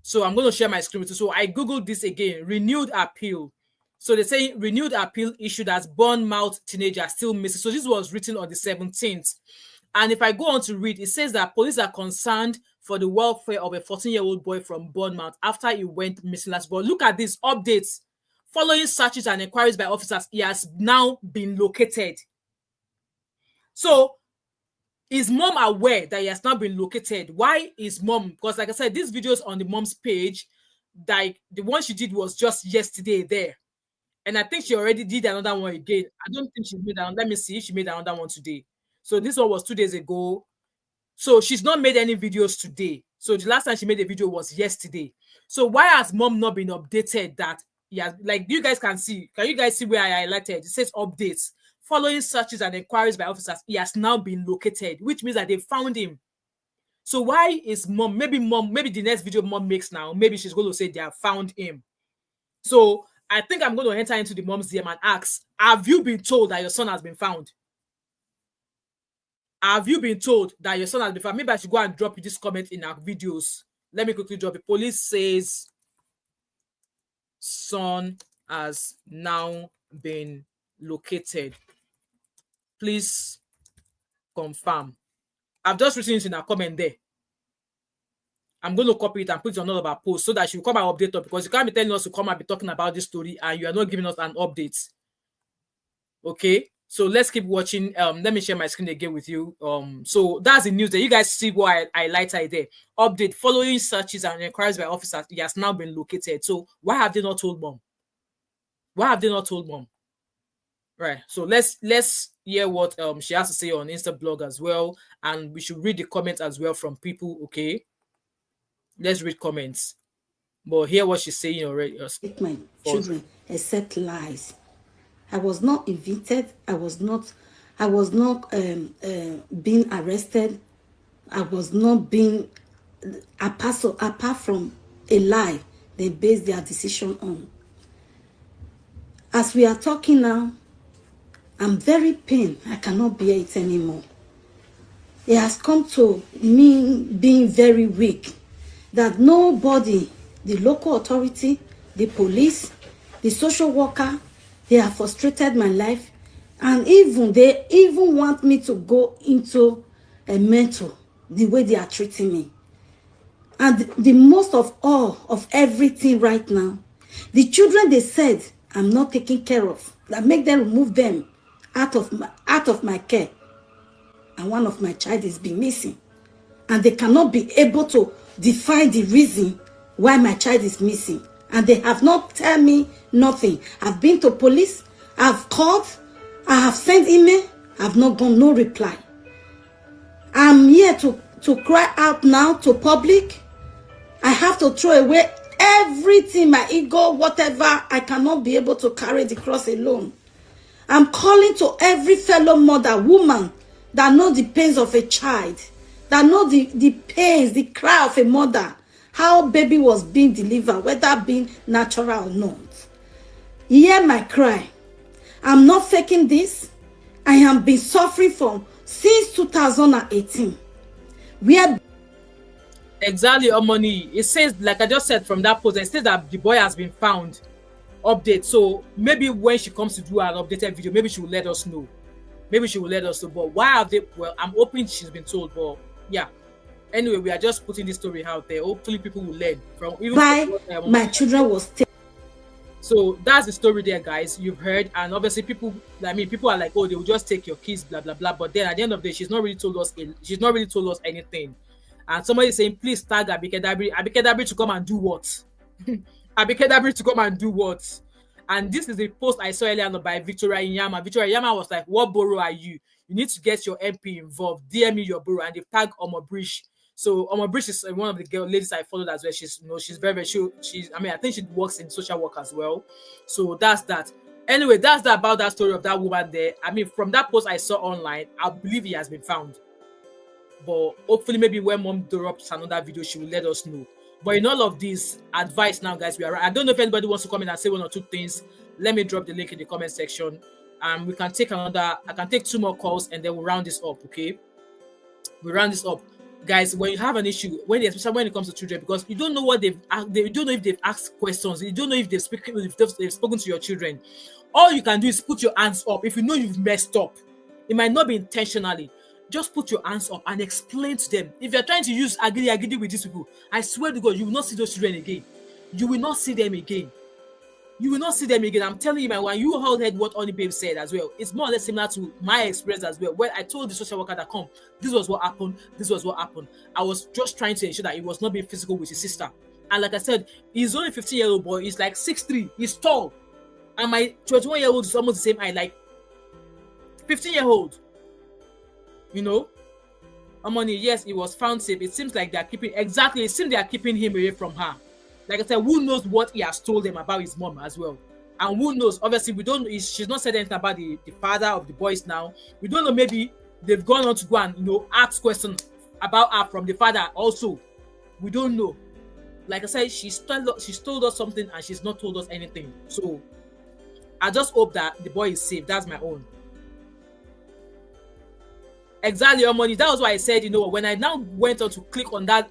So I'm going to share my screen with you. So I Googled this again. Renewed appeal. So they say renewed appeal issued as Bournemouth teenager still missing. So this was written on the 17th. And if I go on to read, it says that police are concerned for the welfare of a 14-year-old boy from Bournemouth after he went missing last. But look at these updates. Following searches and inquiries by officers, he has now been located. So is mom aware that he has now been located? Why is mom? Because like I said, this video is on the mom's page. Like the one she did was just yesterday there. And I think she already did another one again. I don't think she made that one. Let me see if she made another one today. So this one was 2 days ago. So she's not made any videos today. So the last time she made a video was yesterday. So why has mom not been updated that he has, like you guys can see? Can you guys see where I highlighted? It says updates. Following searches and inquiries by officers, he has now been located, which means that they found him. So why is mom, maybe the next video mom makes now, maybe she's going to say they have found him. So I think I'm going to enter into the mom's DM and ask, have you been told that your son has been found? Have you been told that your son has been found? Maybe I should go and drop you this comment in our videos. Let me quickly drop it. Police says son has now been located. Please confirm. I've just written it in a comment there. I'm going to copy it and put it on all of our posts so that she will come and update us, because you can't be telling us to come and be talking about this story and you are not giving us an update. Okay, so let's keep watching. Let me share my screen again with you. So that's the news that you guys see what I highlighted there. Update: following searches and inquiries by officers, he has now been located. So why have they not told mom? Why have they not told mom? Right. So let's hear what she has to say on Insta blog as well, and we should read the comments as well from people. Okay. Let's read comments, but hear what she's saying already. My children accept lies. I was not evicted. I was not being arrested. I was not being apart from a lie they base their decision on. As we are talking now, I'm very pained. I cannot bear it anymore. It has come to me being very weak, that nobody, the local authority, the police, the social worker, they have frustrated my life, and they even want me to go into a mental, the way they are treating me. And the most of all of everything right now, the children they said I'm not taking care of, that make them remove them out of my care, and one of my child is being missing, and they cannot be able to define the reason why my child is missing, and they have not tell me nothing. I've been to police, I've called, I have sent email, I've not got no reply. I'm here to cry out now to public. I have to throw away everything, my ego, whatever. I cannot be able to carry the cross alone. I'm calling to every fellow mother, woman, that know the pains of a child, that know the pains, the cry of a mother, how baby was being delivered, whether being natural or not. Hear my cry. I'm not faking this. I have been suffering from since 2018. Where Exactly, Omoni. It says, like I just said from that post, it says that the boy has been found. Update. So maybe when she comes to do an updated video, maybe she will let us know. Maybe she will let us know. But why have they? Well, I'm hoping she's been told. But yeah. Anyway, we are just putting this story out there. Hopefully, people will learn from even by from what, my children was taken. So that's the story there, guys. You've heard, and obviously, people. I mean, people are like, "Oh, they will just take your kids, blah blah blah." But then at the end of the day, she's not really told us. She's not really told us anything. And somebody is saying, "Please tag Abike Dabiri. Abike Dabiri to come and do what? Abike Dabiri to come and do what?" And this is the post I saw earlier on by Victoria Inyama. Victoria Inyama was like, "What borough are you? You need to get your MP involved. DM me your borough." And they tag Omobrish. So Omobrish is one of the ladies I followed as well. She's, she's very, very, she's, I mean, I think she works in social work as well. So that's that. Anyway, that's that about that story of that woman there. I mean, from that post I saw online, I believe he has been found. But hopefully, maybe when mom drops another video, she will let us know. But in all of this advice now, guys, we are. I don't know if anybody wants to come in and say one or two things. Let me drop the link in the comment section, and we can take another. I can take 2 more calls, and then we'll round this up. Okay, we round this up, guys. When you have an issue, especially when it comes to children, because you don't know what they don't know if they've asked questions. You don't know if they've spoken to your children. All you can do is put your hands up. If you know you've messed up, it might not be intentionally. Just put your hands up and explain to them. If you're trying to use agidi with these people, I swear to God, you will not see those children again. You will not see them again. You will not see them again. I'm telling you, man, when you all heard what Oni Babe said as well, it's more or less similar to my experience as well. When I told the social worker that, come, this was what happened, this was what happened. I was just trying to ensure that he was not being physical with his sister. And like I said, he's only a 15-year-old boy. He's like 6'3", he's tall. And my 21-year-old is almost the same height, like 15-year-old. You know, Amoni, yes, it was found safe. It seems like they are keeping, exactly, it seems they are keeping him away from her. Like I said, who knows what he has told them about his mom as well. And who knows, obviously, we don't, she's not said anything about the father of the boys now. We don't know, maybe they've gone on to go and, ask questions about her from the father also. We don't know. Like I said, she's told us something and she's not told us anything. So, I just hope that the boy is safe. That's my own. Exactly, your money. That was why I said, when I now went on to click on that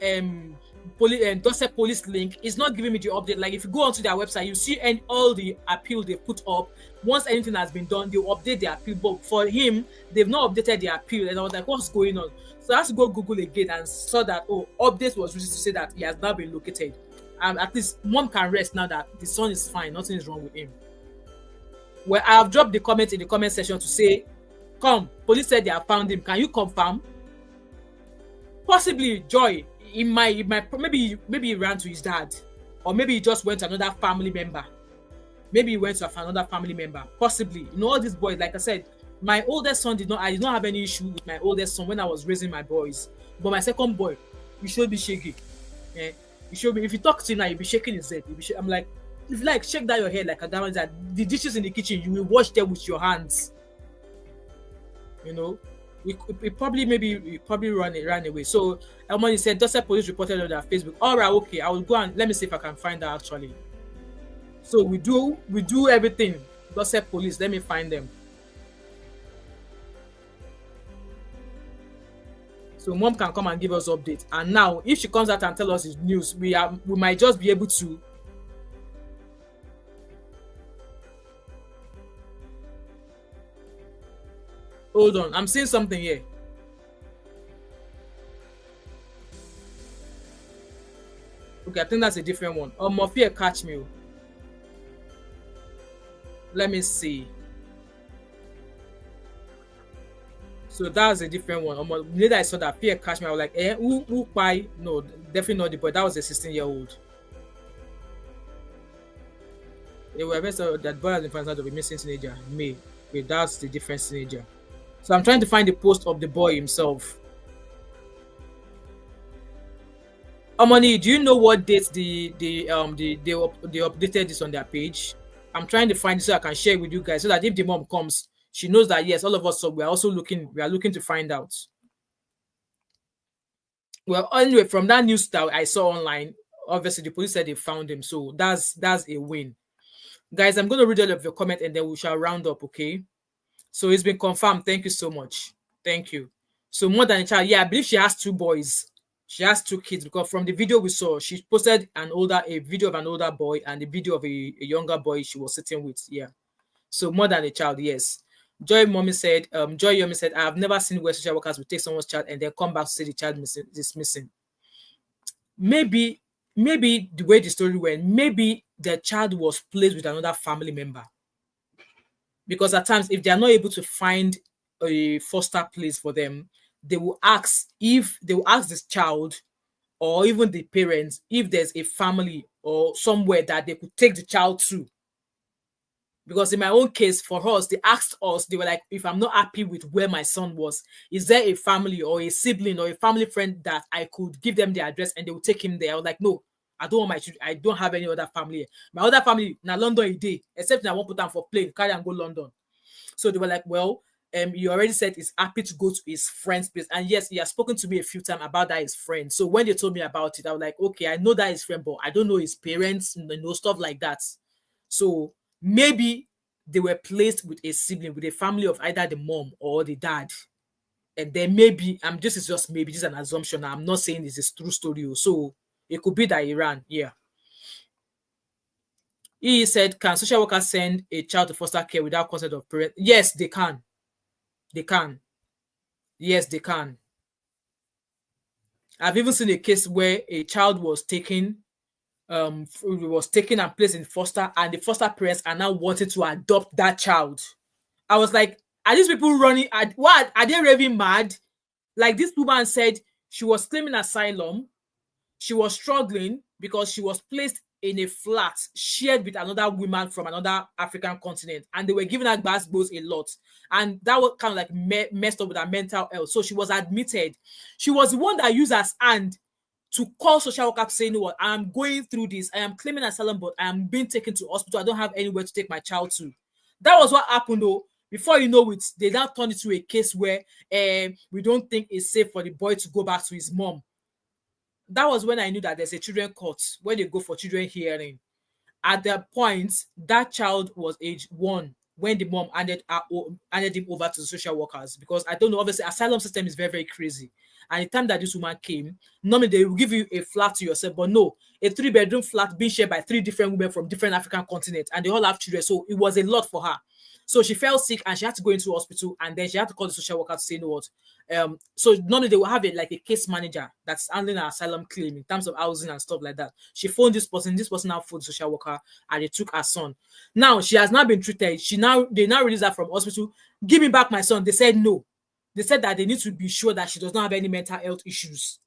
Dorset police link, it's not giving me the update. Like if you go onto their website, you see all the appeal they put up. Once anything has been done, they'll update their appeal. But for him, they've not updated their appeal. And I was like, what's going on? So I had to go Google again and saw that, update was used to say that he has now been located. At least mom can rest now that the son is fine. Nothing is wrong with him. Well, I have dropped the comment in the comment section to say, come, police said they have found him. Can you confirm? Possibly, Joy. Maybe he ran to his dad, or maybe he just went to another family member. Maybe he went to another family member. Possibly, all these boys. Like I said, my oldest son I did not have any issue with my oldest son when I was raising my boys. But my second boy, he should be shaking. Yeah, he should be. If you talk to him now, he'll be shaking his head. I'm like, if you like, shake down your head like a diamond. That the dishes in the kitchen, you will wash them with your hands. We probably ran away. So Elmoni said Dorset police reported on their Facebook. All right, okay, I will go and let me see if I can find that actually. So we do everything. Dorset police, let me find them. So mom can come and give us update. And now, if she comes out and tell us the news, we might just be able to. Hold on, I'm seeing something here. Okay, I think that's a different one. Morphia catch me. Let me see. So that's a different one. Later I saw that Fear catch me. I was like, who buy? No, definitely not the boy. That was a 16-year-old. They were that boy has been found out to be missing teenager. May. Wait, that's the different teenager. So I'm trying to find the post of the boy himself. Omoni, do you know what date they updated this on their page? I'm trying to find it so I can share with you guys so that if the mom comes, she knows that yes, all of us, so we are looking to find out. Well, anyway, from that news that I saw online, obviously the police said they found him, so that's a win. Guys, I'm going to read all of your comment and then we shall round up, okay? So it's been confirmed. Thank you so much. Thank you. So more than a child, yeah, I believe she has 2 boys. She has 2 kids because from the video we saw, she posted a video of an older boy and the video of a younger boy she was sitting with. Yeah. So more than a child, yes. Joy Yomi said, I have never seen where social workers will take someone's child and then come back to say the child is missing. Maybe the way the story went, maybe the child was placed with another family member. Because at times, if they are not able to find a foster place for them, they will ask this child or even the parents if there's a family or somewhere that they could take the child to. Because in my own case, for us, they asked us, they were like, if I'm not happy with where my son was, is there a family or a sibling or a family friend that I could give them the address and they would take him there? I was like, no, I don't want my children. I don't have any other family. My other family, now London a day, except I won't put them for plane, carry and go London. So they were like, well, you already said he's happy to go to his friend's place. And yes, he has spoken to me a few times about that his friend. So when they told me about it, I was like, okay, I know that his friend, but I don't know his parents, stuff like that. So maybe they were placed with a sibling, with a family of either the mom or the dad. And then maybe, this is just maybe, just an assumption. I'm not saying this is true story. So it could be that he ran, yeah. He said, can social workers send a child to foster care without consent of parents? Yes, they can. They can. Yes, they can. I've even seen a case where a child was taken and placed in foster, and the foster parents are now wanting to adopt that child. I was like, are these people running? What? Are they raving mad? Like this woman said, she was claiming asylum. She was struggling because she was placed in a flat shared with another woman from another African continent, and they were giving her gbas a lot, and that was kind of like messed up with her mental health. So she was admitted. She was the one that used her hand to call social worker to say, you know what, I'm going through this. I am claiming asylum, but I am being taken to hospital. I don't have anywhere to take my child to. That was what happened though. Before you know it, they now turned it to a case where we don't think it's safe for the boy to go back to his mom. That was when I knew that there's a children court where they go for children hearing. At that point, that child was age 1 when the mom handed him over to the social workers, because I don't know, obviously asylum system is very, very crazy. And the time that this woman came, normally they will give you a flat to yourself, but no, a 3-bedroom flat being shared by 3 different women from different African continents, and they all have children. So it was a lot for her. So she fell sick and she had to go into hospital, and then she had to call the social worker to say, you know what. So normally they will have a case manager that's handling her asylum claim in terms of housing and stuff like that. She phoned this person now phoned the social worker, and they took her son. Now she has now been treated. They now released her from hospital. Give me back my son. They said no. They said that they need to be sure that she does not have any mental health issues.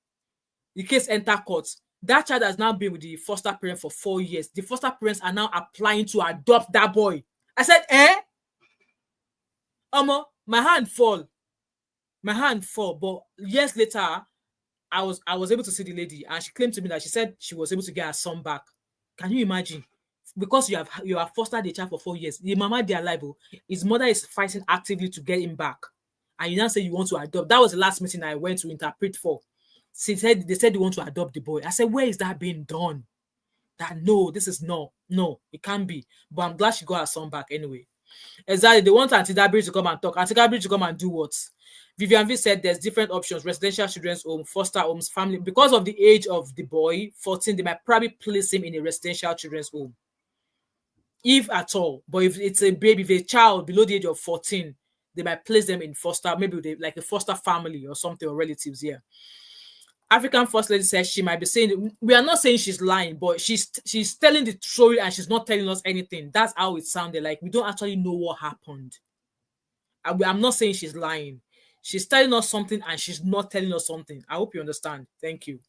The case entered court. That child has now been with the foster parent for 4 years. The foster parents are now applying to adopt that boy. I said, my hand fall. But years later, I was able to see the lady, and she claimed to me that she said she was able to get her son back. Can you imagine? Because you have fostered the child for 4 years. The mama, they are liable. His mother is fighting actively to get him back. And you now say you want to adopt. That was the last meeting I went to interpret for. They said they want to adopt the boy. I said, where is that being done? That no, this is no, it can't be. But I'm glad she got her son back anyway. Exactly. They want Auntie Dabri to come and talk. Auntie Dabri to come and do what? Vivian V said there's different options: residential children's home, foster homes, family. Because of the age of the boy, 14, they might probably place him in a residential children's home, if at all. But if it's a baby, if a child below the age of 14, they might place them in foster, maybe like a foster family or something, or relatives. Yeah. African First Lady says she might be saying, we are not saying she's lying, but she's telling the story and she's not telling us anything. That's how it sounded. Like we don't actually know what happened. I'm not saying she's lying. She's telling us something and she's not telling us something. I hope you understand. Thank you.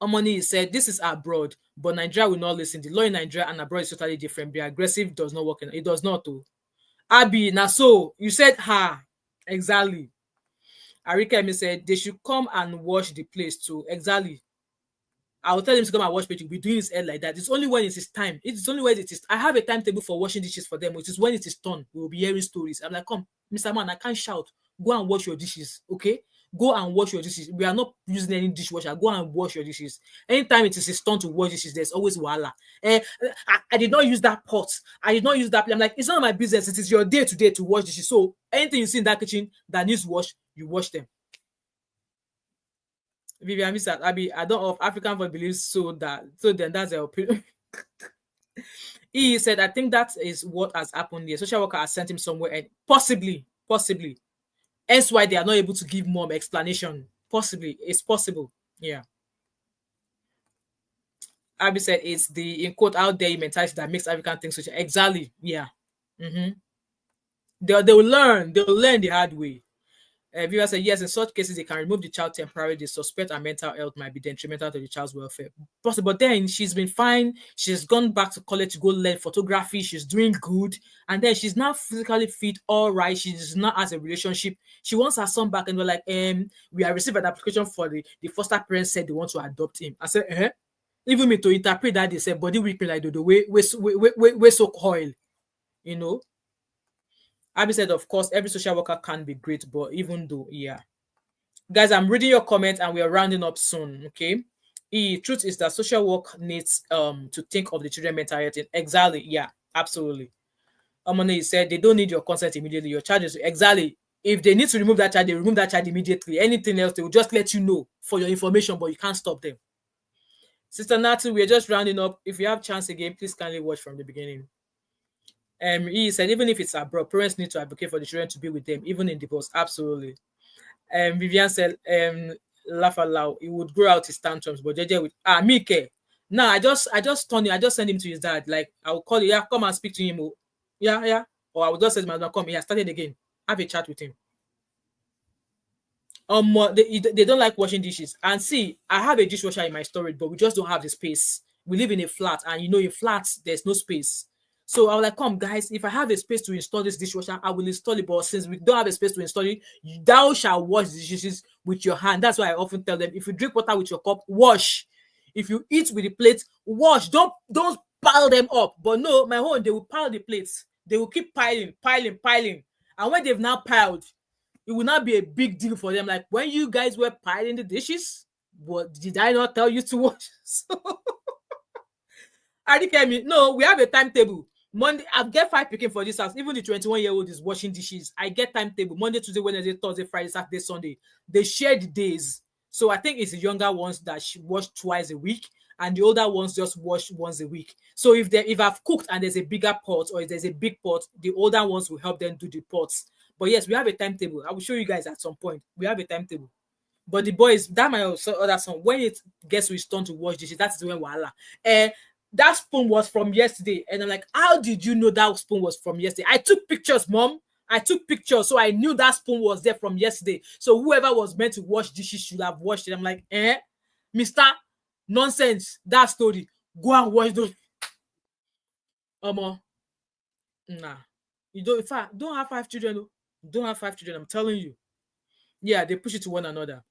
Omoni said, this is abroad, but Nigeria will not listen. The law in Nigeria and abroad is totally different. Be aggressive does not work. It does not. Though. Abi, now so you said, exactly. Arikemi said they should come and wash the place too. Exactly. I will tell him to come and wash plates. We'll be doing his head like that. It's only when it is time. It's only when it is. I have a timetable for washing dishes for them, which is when it is done. We will be hearing stories. I'm like, come, Mr. Man, I can't shout. Go and wash your dishes, okay? Go and wash your dishes. We are not using any dishwasher. Go and wash your dishes. Anytime it is his turn to wash dishes, there's always wahala. I did not use that pot. I did not use that plate. I'm like, it's not my business. It is your day to day to wash dishes. So anything you see in that kitchen that needs wash, you wash them. Vivian Mr. Abby, I don't know if African voice believes so then that's their opinion. He said, I think that is what has happened here. Social worker has sent him somewhere and possibly. Hence why they are not able to give more explanation. Possibly. It's possible. Yeah. Abby said it's the in quote out there mentality that makes African things social. Exactly. Yeah. Mm-hmm. They will learn. They will learn the hard way. Viewer said, yes, in such cases, they can remove the child temporarily. They suspect her mental health might be detrimental to the child's welfare. But then she's been fine. She's gone back to college to go learn photography. She's doing good. And then she's now physically fit, all right. She's not as a relationship. She wants her son back. And we're like, we have received an application for the foster parents said they want to adopt him. I said, Even me to interpret that, they said, body weeping like the way we so coil, you know. Abby said, of course, every social worker can be great, but even though, yeah. Guys, I'm reading your comments and we're rounding up soon, okay? The truth is that social work needs to think of the children mental health. Exactly, yeah, absolutely. Amone said, they don't need your consent immediately. Your charges, exactly. If they need to remove that child, they remove that child immediately. Anything else, they will just let you know for your information, but you can't stop them. Sister Natu, we're just rounding up. If you have chance again, please kindly watch from the beginning. He said, even if it's abroad, parents need to advocate for the children to be with them, even in divorce. Absolutely. Vivian said, laugh aloud. He would grow out his tantrums, but JJ with Mike. Nah, I just send him to his dad. Like, I will call you, yeah, come and speak to him. Yeah. Or I will just say to my husband, come, yeah, started again. Have a chat with him. They don't like washing dishes. And see, I have a dishwasher in my storage, but we just don't have the space. We live in a flat, and in flats, there's no space. So I was like, come, guys, if I have a space to install this dishwasher, I will install it. But since we don't have a space to install it, thou shall wash the dishes with your hand. That's why I often tell them, if you drink water with your cup, wash. If you eat with the plate, wash. Don't pile them up. But no, my home, they will pile the plates. They will keep piling. And when they've now piled, it will not be a big deal for them. Like, when you guys were piling the dishes, what did I not tell you to wash? So, no, we have a timetable. Monday, I've get 5 picking for this house. Even the 21-year-old is washing dishes. I get timetable. Monday, Tuesday, Wednesday, Thursday, Friday, Saturday, Sunday. They share the days. So I think it's the younger ones that wash twice a week, and the older ones just wash once a week. So if I've cooked and there's a bigger pot, or if there's a big pot, the older ones will help them do the pots. But yes, we have a timetable. I will show you guys at some point. We have a timetable. But the boys, that my other son, when it gets to his turn to wash dishes, that's when voila. That spoon was from yesterday. And I'm like, how did you know that spoon was from yesterday? I took pictures, Mom. I took pictures, so I knew that spoon was there from yesterday. So whoever was meant to wash dishes should have washed it. I'm like, Mr. Nonsense, that story. Go and wash those. Nah. You don't, in fact, don't have 5 children. Don't have 5 children, I'm telling you. Yeah, they push it to one another.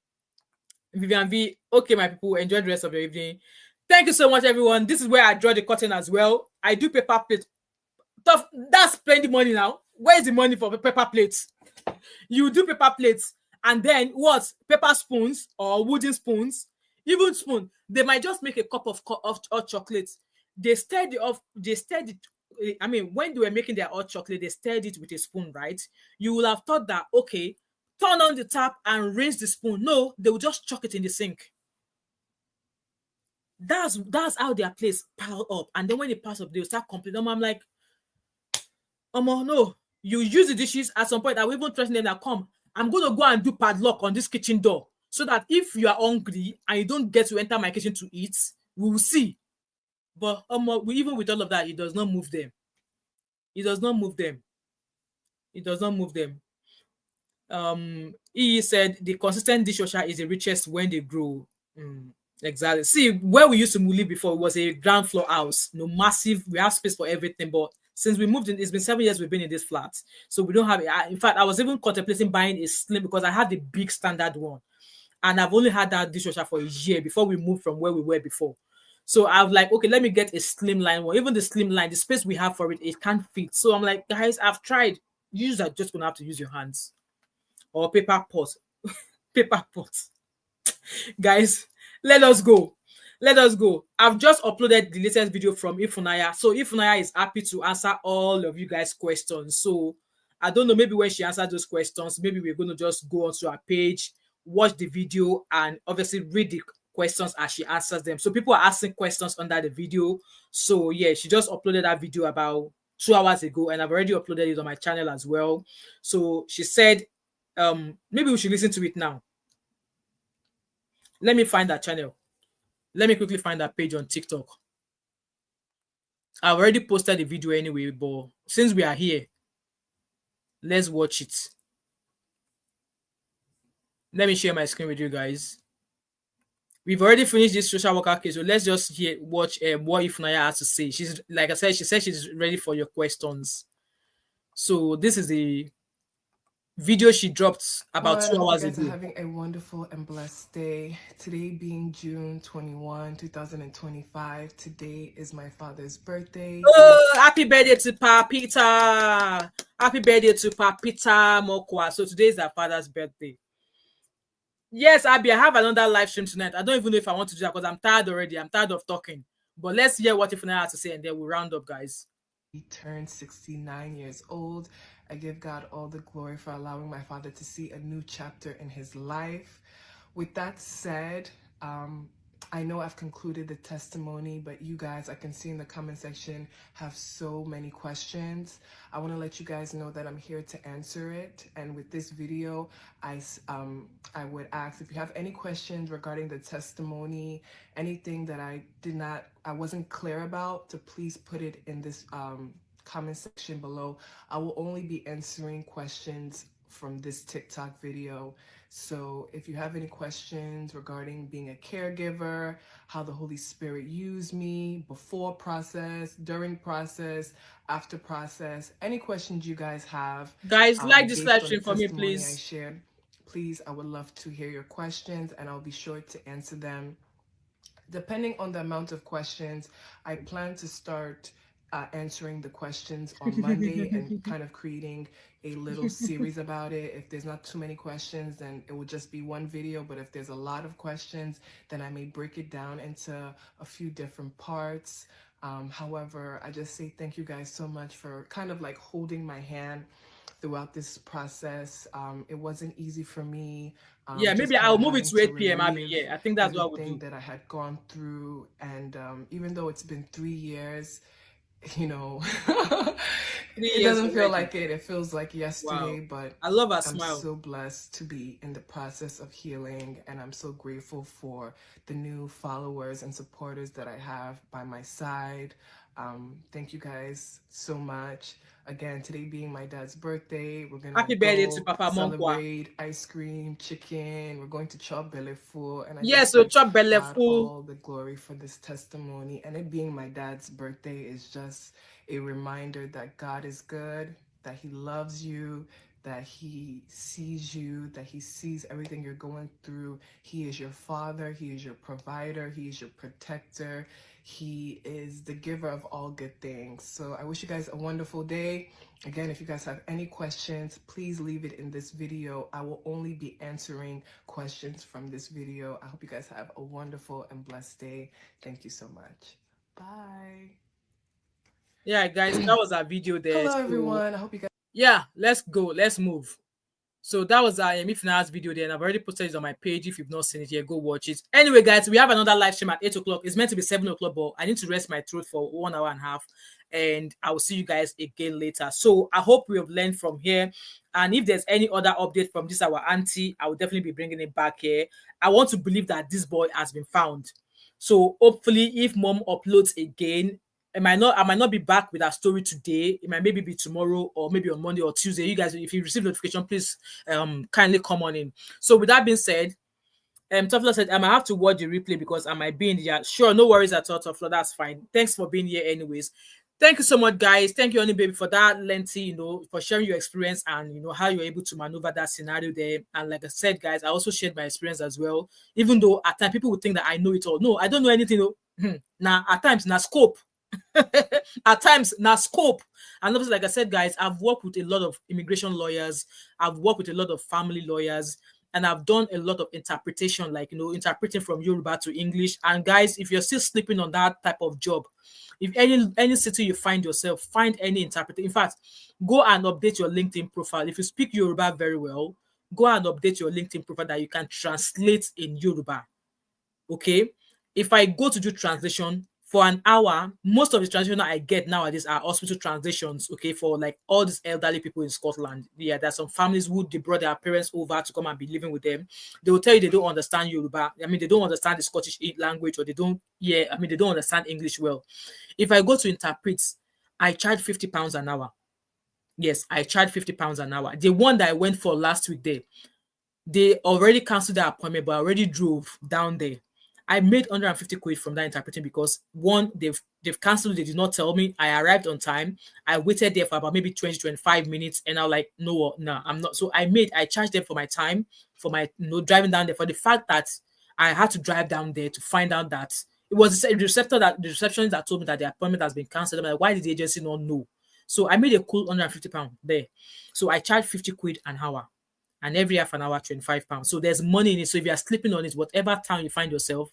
Vivian V, okay, my people, enjoy the rest of your evening. Thank you so much, everyone. This is where I draw the curtain as well. I do paper plates. That's plenty money now. Where is the money for paper plates? You do paper plates, and then what? Paper spoons or wooden spoons, even spoon. They might just make a cup of hot chocolate. They stirred it. I mean, when they were making their hot chocolate, they stirred it with a spoon, right? You will have thought that, okay, turn on the tap and rinse the spoon. No, they will just chuck it in the sink. That's how their plates pile up. And then when it piles up, they'll start complaining. I'm like, no. You use the dishes at some point. I will even threaten them that, come, I'm going to go and do padlock on this kitchen door, so that if you are hungry and you don't get to enter my kitchen to eat, we will see. But even with all of that, it does not move them. He does not move them. He said the consistent dishwasher is the richest when they grow. Exactly. See, where we used to live before, it was a ground floor house. Massive. We have space for everything, but Since we moved in, it's been 7 years we've been in this flat. So we don't have it. In fact, I was even contemplating buying a slim because I had the big standard one. And I've only had that dishwasher for a year before we moved from where we were before. So I was like, okay, let me get a slim line one. Even the slim line, the space we have for it, it can't fit. So I'm like, guys, I've tried. You are just gonna have to use your hands or paper pot. Paper pot. Guys, let us go. Let us go. I've just uploaded the latest video from Ifunaya. So Ifunaya is happy to answer all of you guys' questions. So I don't know, maybe when she answers those questions, maybe we're going to just go onto her page, watch the video, and obviously read the questions as she answers them. So people are asking questions under the video. So yeah, she just uploaded that video about 2 hours ago, and I've already uploaded it on my channel as well. So she said, maybe we should listen to it now. Let me find that channel. Let me quickly find that page on TikTok. I've already posted the video anyway, but since we are here, let's watch it. Let me share my screen with you guys. We've already finished this social worker case, so let's just watch what Ifunaya has to say. She's, like I said, she said she's ready for your questions. So this is the video she dropped about 2 hours ago. You guys are having a wonderful and blessed day. Today being June 21, 2025. Today is my father's birthday. Oh, happy birthday to Papita. Happy birthday to Papita Mokwa. So today is our father's birthday. Yes, Abby, I have another live stream tonight. I don't even know if I want to do that because I'm tired already. I'm tired of talking. But let's hear what Ifunaya has to say and then we'll round up, guys. He turned 69 years old. I give God all the glory for allowing my father to see a new chapter in his life. With that said, I know I've concluded the testimony, but you guys, I can see in the comment section, have so many questions. I want to let you guys know that I'm here to answer it. And with this video, I would ask if you have any questions regarding the testimony, anything that I wasn't clear about, to please put it in this comment section below. I will only be answering questions from this TikTok video. So if you have any questions regarding being a caregiver, how the Holy Spirit used me before process, during process, after process, any questions you guys have, guys, like this live stream for me, please. I shared, please, I would love to hear your questions and I'll be sure to answer them. Depending on the amount of questions, I plan to start answering the questions on Monday and kind of creating a little series about it. If there's not too many questions, then it will just be one video. But if there's a lot of questions, then I may break it down into a few different parts. However, I just say thank you guys so much for kind of like holding my hand throughout this process. It wasn't easy for me. Yeah, maybe I'll move it to 8 p.m. Abby. Yeah, I think that's what we'll do. That I had gone through, and even though it's been 3 years, you know, it doesn't feel like it. It feels like yesterday. Wow. But I love her I'm smile. so blessed to be in the process of healing, and I'm so grateful for the new followers and supporters that I have by my side. Thank you guys so much. Again, today being my dad's birthday, we're gonna happy birthday to Papa celebrate ice cream, chicken. We're going to chop beleful, and so chop beleful. All the glory for this testimony, and it being my dad's birthday is just a reminder that God is good, that He loves you, that He sees you, that He sees everything you're going through. He is your father. He is your provider. He is your protector. He is the giver of all good things. So I wish you guys a wonderful day. Again, if you guys have any questions, please leave it in this video. I will only be answering questions from this video. I hope you guys have a wonderful and blessed day. Thank you so much. Bye. Yeah, guys, that was our video there. Hello, everyone. I hope you guys... Yeah, let's go. Let's move. So that was our Ifunaya's video there, and I've already posted it on my page. If you've not seen it yet, go watch it. Anyway, guys, we have another live stream at 8 o'clock. It's meant to be 7 o'clock, but I need to rest my throat for 1 hour and a half, and I will see you guys again later. So I hope we have learned from here, and if there's any other update from this our auntie, I will definitely be bringing it back here. I want to believe that this boy has been found. So hopefully, if mom uploads again, I might not be back with our story today. It might maybe be tomorrow or maybe on Monday or Tuesday. You guys, if you receive notification, please kindly come on in. So with that being said, Tofla said I might have to watch the replay because I might be in the sure, no worries at all, Tofla. That's fine. Thanks for being here anyways. Thank you so much, guys. Thank you, Honey Baby, for that lengthy, for sharing your experience and how you're able to maneuver that scenario there. And like I said, guys, I also shared my experience as well. Even though at times people would think that I know it all. No, I don't know anything. Now, at times, now scope. At times, now scope. And obviously, like I said, guys, I've worked with a lot of immigration lawyers. I've worked with a lot of family lawyers. And I've done a lot of interpretation, like, interpreting from Yoruba to English. And guys, if you're still sleeping on that type of job, if any city you find yourself, find any interpreter. In fact, go and update your LinkedIn profile. If you speak Yoruba very well, go and update your LinkedIn profile that you can translate in Yoruba. Okay? If I go to do translation for an hour, most of the translation I get nowadays are hospital translations, okay, for like all these elderly people in Scotland. Yeah, there's some families who they brought their parents over to come and be living with them. They will tell you they don't understand Yoruba. I mean, they don't understand the Scottish language, or they don't understand English well. If I go to interpret, I charge £50 an hour. Yes, I charge £50 an hour. The one that I went for last week there, they already canceled their appointment, but I already drove down there. I made 150 quid from that interpreting because one, they've canceled, they did not tell me. I arrived on time. I waited there for about maybe 20-25 minutes, and I was like, no, I'm not. So I charged them for my time, for my driving down there, for the fact that I had to drive down there to find out that it was the receptionist that told me that the appointment has been cancelled. I'm like, why did the agency not know? So I made a cool £150 there. So I charged 50 quid an hour. And every half an hour, £25. So there's money in it. So if you're sleeping on it, whatever town you find yourself,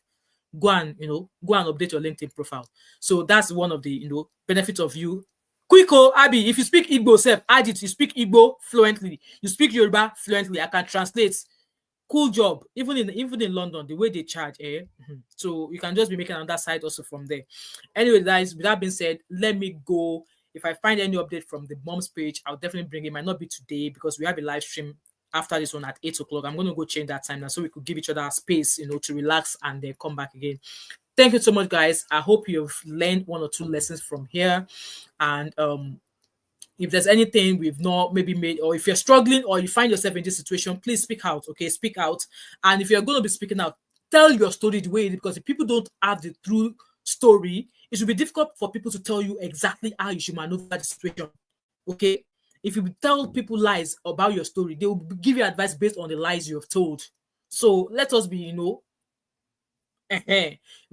go and update your LinkedIn profile. So that's one of the benefits of you. Quico, Abby, if you speak Igbo, add it. You speak Igbo fluently. You speak Yoruba fluently. I can translate. Cool job. Even in London, the way they charge, So you can just be making another side also from there. Anyway, guys, with that being said, let me go. If I find any update from the mom's page, I'll definitely bring it. It might not be today because we have a live stream after this one at 8 o'clock. I'm going to go change that time now so we could give each other space, to relax and then come back again. Thank you so much, guys. I hope you've learned one or two lessons from here. And if there's anything we've not maybe made, or if you're struggling or you find yourself in this situation, please speak out. Okay, speak out. And if you're going to be speaking out, tell your story the way it is, because if people don't have the true story, it will be difficult for people to tell you exactly how you should maneuver the situation. Okay. If you tell people lies about your story, they will give you advice based on the lies you have told. So let us be, With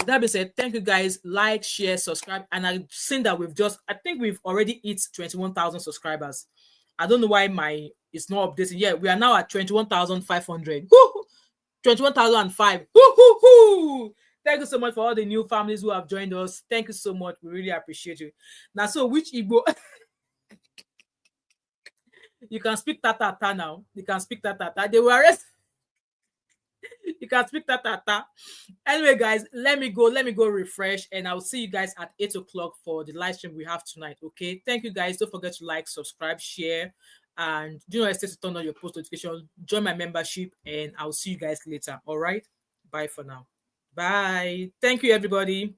that being said, thank you guys. Like, share, subscribe. And I've seen that I think we've already hit 21,000 subscribers. I don't know why it's not updating. Yeah, we are now at 21,500. 21,005. Thank you so much for all the new families who have joined us. Thank you so much. We really appreciate you. Now, so which Igbo? You can speak Tata now. You can speak Tata. They were arrested. You can speak Tata. Anyway, guys, let me go refresh, and I'll see you guys at 8 o'clock for the live stream we have tonight. Okay. Thank you, guys. Don't forget to like, subscribe, share, and do not hesitate to turn on your post notification. Join my membership, and I'll see you guys later. All right. Bye for now. Bye. Thank you, everybody.